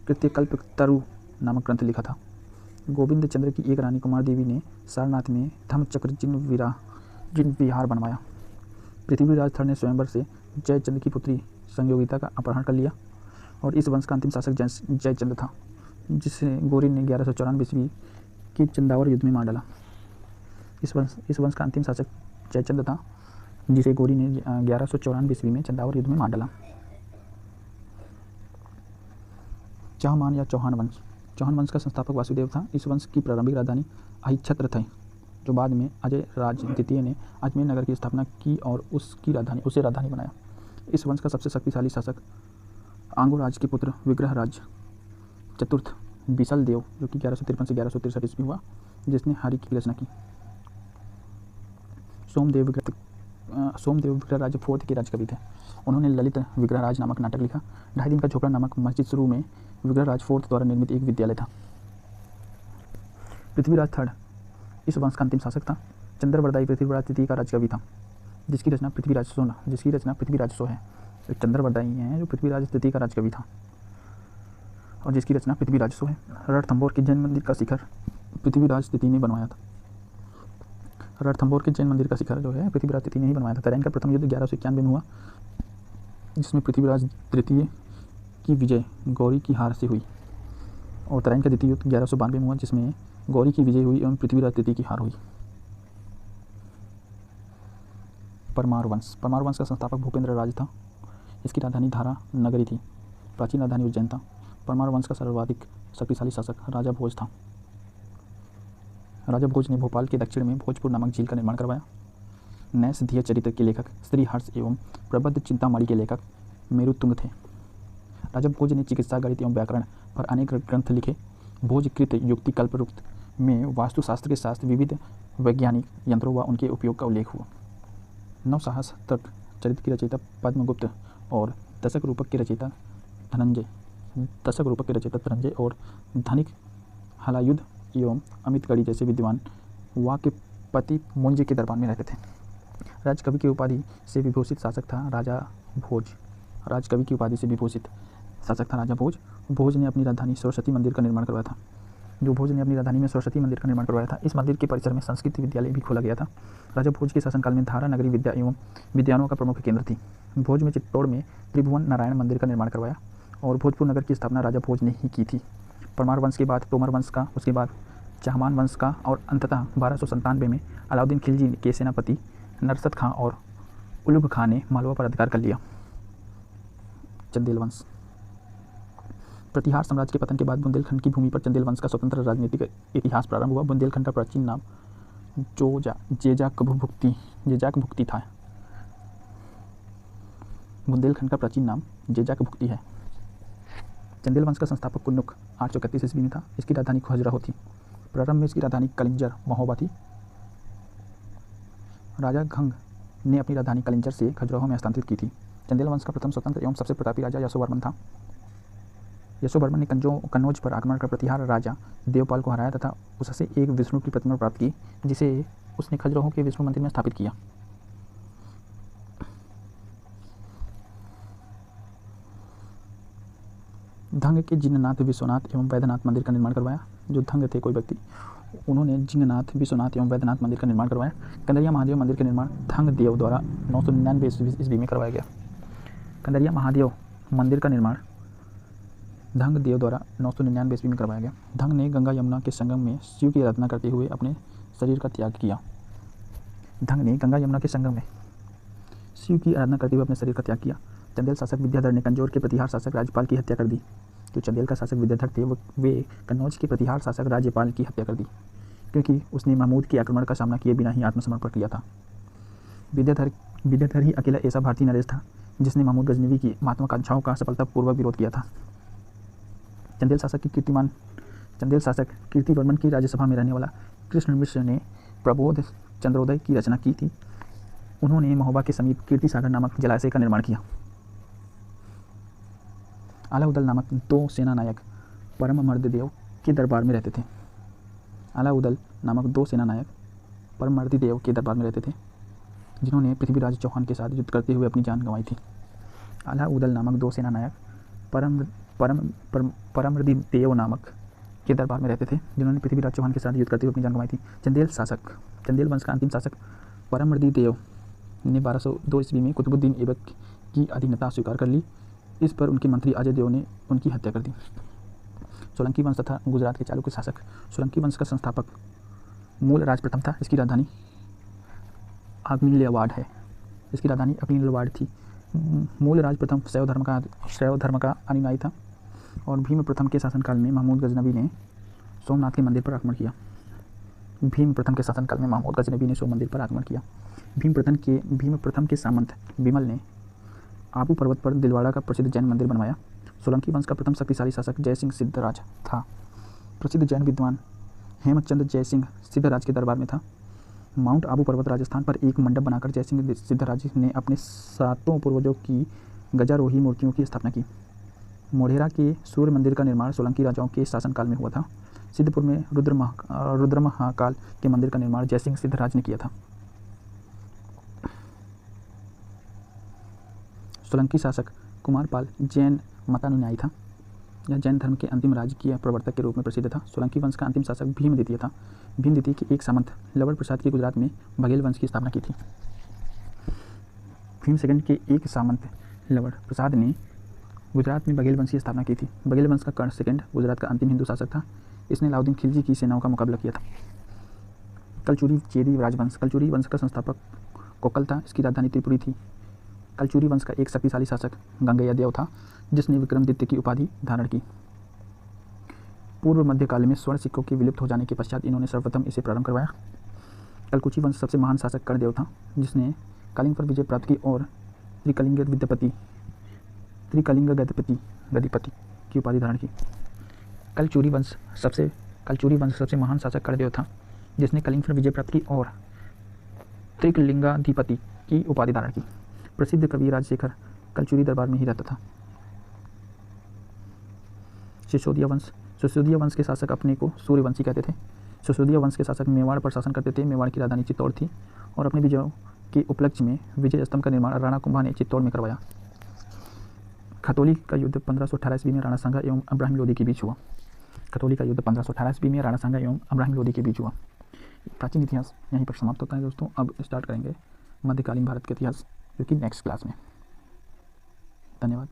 कृत्यकल्पतरु नामक ग्रंथ लिखा था। गोविंद चंद्र की एक रानी कुमार देवी ने सारनाथ में धम्मचक्र जिन विहार बनवाया। पृथ्वीराज थर ने स्वयंवर से जयचंद की पुत्री संयोगिता का अपहरण कर लिया और इस वंश का अंतिम शासक जयचंद था, जिसे गौरी ने 1194 ईस्वी की चंदावर युद्ध में मार डाला। इस वंश का अंतिम शासक जयचंद था, जिसे गौरी ने 1194 ईस्वी में चंदावर युद्ध में मार डाला। चाहमान या चौहान वंश। चौहान वंश का संस्थापक वासुदेव था। इस वंश की प्रारंभिक राजधानी अहिच्छत्र थी, जो बाद में अजय राज द्वितीय ने अजमेर नगर की स्थापना की और उसे राजधानी बनाया। इस वंश का सबसे शक्तिशाली शासक आंगोराज के पुत्र विग्रहराज चतुर्थ बिसल देव, जो कि 1153 से 1163 ईस्वी हुआ, जिसने हरि की रचना की। सोमदेव विग्रहराज फोर्थ के राजकवि थे। उन्होंने ललित विग्रहराज नामक नाटक लिखा। 2.5 दिन का झोपड़ा नामक मस्जिद शुरू में विग्रहराज फोर्थ द्वारा निर्मित एक विद्यालय था। पृथ्वीराज थर्ड इस वंश का अंतिम शासक था। चंद्रवरदायी पृथ्वीराज तृतीय का राजकवि था, जिसकी रचना पृथ्वीराज सो है। तो चंद्रवरदायी हैं जो पृथ्वीराज तृतीय का राजकवि था और जिसकी रचना पृथ्वीराज सो है। रणथंभौर के जैन मंदिर का शिखर पृथ्वीराज तृतीय ने बनवाया था। रणथंभौर के जैन मंदिर का शिखर जो है पृथ्वीराज तृतीय ने ही बनवाया था। तराइन का प्रथम युद्ध 1191 में हुआ, जिसमें पृथ्वीराज तृतीय की विजय गौरी की हार से हुई, और तराइन का द्वितीय युद्ध 1192 में हुआ, जिसमें गौरी की विजय हुई एवं पृथ्वीराज तृतीय की हार हुई। परमार वंश का संस्थापक भूपेंद्र राज था। इसकी राजधानी धारा नगरी थी। प्राचीन राजधानी उज्जैन था। परमार वंश का सर्वाधिक शक्तिशाली शासक राजा भोज था। राजा भोज ने भोपाल के दक्षिण में भोजपुर नामक झील का निर्माण करवाया। नैषधीय चरित्र के लेखक श्रीहर्ष एवं प्रबद्ध चिंतामणि के लेखक मेरुतुंग थे। राजा भोज ने चिकित्सा, गणित एवं व्याकरण पर अनेक ग्रंथ लिखे। भोजकृत युक्ति कल्पवृत्त में वास्तुशास्त्र के साथ विविध वैज्ञानिक यंत्रों व उनके उपयोग का उल्लेख हुआ। नवसाहस तर्क चरित्र की रचयिता पद्मगुप्त और दशक रूपक के रचयिता धनंजय और धनिक हलायुद्ध एवं अमितगढ़ी जैसे विद्वान वाक्यपति मुंज के दरबार में रहते थे। राजकवि की उपाधि से विभूषित शासक था राजा भोज। भोज ने अपनी राजधानी सरस्वती मंदिर का निर्माण करवाया था। इस मंदिर के परिसर में संस्कृत विद्यालय भी खोला गया था। राजा भोज के शासनकाल में धारा नगरी विद्या एवं विद्यानों का प्रमुख केंद्र थी। भोज में चित्तौड़ में त्रिभुवन नारायण मंदिर का निर्माण करवाया और भोजपुर नगर की स्थापना राजा भोज ने ही की थी। परमार वंश के बाद तोमर वंश का, उसके बाद चाहमान वंश का और अंततः 1297 में अलाउद्दीन खिलजी के सेनापति नरसद खां और उलुग खां ने मालवा पर अधिकार कर लिया। चंदेल वंश। प्रतिहार साम्राज्य के पतन के बाद बुंदेलखंड की भूमि पर चंदेल वंश का स्वतंत्र राजनीतिक इतिहास प्रारंभ हुआ। बुंदेलखंड का प्राचीन नाम जेजाकभुक्ति था। है। चंदेल वंश का संस्थापक कुन्नुक 831 ईस्वी में था। इसकी राजधानी खजुराहो थी। प्रारंभ में इसकी राजधानी कलिंजर महोबा थी। राजा घंग ने अपनी राजधानी कलिंजर से खजुराहो में हस्तांतरित की थी। चंदेल वंश का प्रथम स्वतंत्र एवं सबसे प्रतापी राजा यशोवर्मन था। यशोवर्मन ने कन्नौज पर आक्रमण कर प्रतिहार राजा देवपाल को हराया तथा उससे एक विष्णु की प्रतिमा प्राप्त की, जिसे उसने खजुराहो के विष्णु मंदिर में स्थापित किया। धंग के जिंगनाथ विश्वनाथ एवं वैद्यनाथ मंदिर का निर्माण करवाया। जो धंग थे कोई व्यक्ति, उन्होंने जिंगनाथ विश्वनाथ एवं वैद्यनाथ मंदिर का निर्माण करवाया। कंदरिया महादेव मंदिर का निर्माण धंग देव द्वारा 999 ईस्वी में करवाया गया। कंदरिया महादेव मंदिर का निर्माण धंग देव द्वारा 999 ईस्वी में करवाया गया। धंग ने गंगा यमुना के संगम में शिव की आराधना करते हुए अपने शरीर का त्याग किया। चंदेल शासक विद्याधर ने कंजौर के प्रतिहार शासक राज्यपाल की हत्या कर दी। जो चंदेल का शासक विद्याधर थे वे कन्नौज के प्रतिहार शासक राज्यपाल की हत्या कर दी, क्योंकि उसने महमूद के आक्रमण का सामना किए बिना ही आत्मसमर्पण किया था। विद्याधर ही अकेला ऐसा भारतीय नरेश था जिसने महमूद गजनवी की महत्वाकांक्षाओं का सफलतापूर्वक विरोध किया था। चंदेल शासक कीर्तिवर्मन की राज्यसभा में रहने वाला कृष्ण मिश्र ने प्रबोध चंद्रोदय की रचना की थी। उन्होंने महोबा के समीप कीर्ति सागर नामक जलाशय का निर्माण किया। अलाउद्दीन नामक 2 सेनानायक परममर्ददेव के दरबार में रहते थे। अलाउद्दीन नामक 2 सेनानायक परममर्ददेव के दरबार में रहते थे, जिन्होंने पृथ्वीराज चौहान के साथ युद्ध करते हुए अपनी जान गंवाई थी। अलाउद्दीन नामक 2 सेनानायक परमर्ददेव नामक के दरबार में रहते थे, जिन्होंने पृथ्वीराज चौहान के साथ युद्ध करते हुए अपनी जान गंवाई थी। चंदेल वंश का अंतिम शासक परमर्ददेव ने 1202 ईस्वी में कुतुबुद्दीन ऐबक की अधीनता स्वीकार कर ली। इस पर उनके मंत्री अजय देव ने उनकी हत्या कर दी। सोलंकी वंश तथा गुजरात के चालुक्य शासक सोलंकी वंश का संस्थापक मूलराज प्रथम था। इसकी राजधानी अग्निलवाड़ थी। मूलराज प्रथम शैव धर्म का अनुयायी था और भीम प्रथम के शासनकाल में महमूद गजनवी ने सोमनाथ के मंदिर पर आक्रमण किया। भीम प्रथम के सामंत विमल ने आबू पर्वत पर दिलवाड़ा का प्रसिद्ध जैन मंदिर बनवाया। सोलंकी वंश का प्रथम शक्तिशाली शासक जयसिंह सिद्धराज था। प्रसिद्ध जैन विद्वान हेमचंद जयसिंह सिद्धराज के दरबार में था। माउंट आबू पर्वत राजस्थान पर एक मंडप बनाकर जयसिंह सिद्धराज ने अपने 7 पूर्वजों की गजारोही मूर्तियों की स्थापना की। मोढेरा के सूर्य मंदिर का निर्माण सोलंकी राजाओं के शासनकाल में हुआ था। सिद्धपुर में रुद्र महाकाल के मंदिर का निर्माण जयसिंह सिद्धराज ने किया था। सोलंकी शासक कुमारपाल जैन मतानुयायी था। यह जैन धर्म के अंतिम राजकीय प्रवर्तक के रूप में प्रसिद्ध था। सोलंकी वंश का अंतिम शासक भीम द्वितीय था। भीम द्वितीय के एक सामंत लवण प्रसाद की गुजरात में बघेल वंश की स्थापना की थी। भीम सेकंड के एक सामंत लवण प्रसाद ने गुजरात में बघेल वंश की स्थापना की थी। बघेल वंश का कर्ण सेकंड गुजरात का अंतिम हिंदू शासक था। इसने अलाउद्दीन खिलजी की सेनाओं का मुकाबला किया था। कलचुरी चेदी राजवंश कलचुरी वंश का संस्थापक कोकल था। इसकी राजधानी त्रिपुरी थी। कलचुरी वंश का एक शक्तिशाली शासक गंगैया देव था, जिसने विक्रमादित्य की उपाधि धारण की। पूर्व मध्यकाल में स्वर्ण सिक्कों के विलुप्त हो जाने के पश्चात इन्होंने सर्वप्रथम इसे प्रारंभ करवाया। कलकुची वंश सबसे महान शासक कर्णदेव था, जिसने कलिंग पर विजय प्राप्त की और त्रिकलिंग गदिपति की उपाधि धारण की। कलचुरी वंश सबसे महान शासक कर्णदेव था, जिसने कलिंग पर विजय प्राप्त की और त्रिकलिंगाधिपति की उपाधि धारण की। प्रसिद्ध कवि राजशेखर कलचुरी दरबार में ही रहता था। सिसोदिया वंश के शासक अपने को सूर्यवंशी कहते थे। सिसोदिया वंश के शासक मेवाड़ पर शासन करते थे। मेवाड़ की राजधानी चित्तौड़ थी और अपने विजयों के उपलक्ष्य में विजय स्तंभ का निर्माण राणा कुंभा ने चित्तौड़ में करवाया। खतौली का युद्ध 1518 ईस्वी में राणा सांगा एवं अब्राहिम लोदी के बीच हुआ। प्राचीन इतिहास यहीं पर समाप्त होता है दोस्तों। अब स्टार्ट करेंगे मध्यकालीन भारत के इतिहास, जो कि नेक्स्ट क्लास में। धन्यवाद।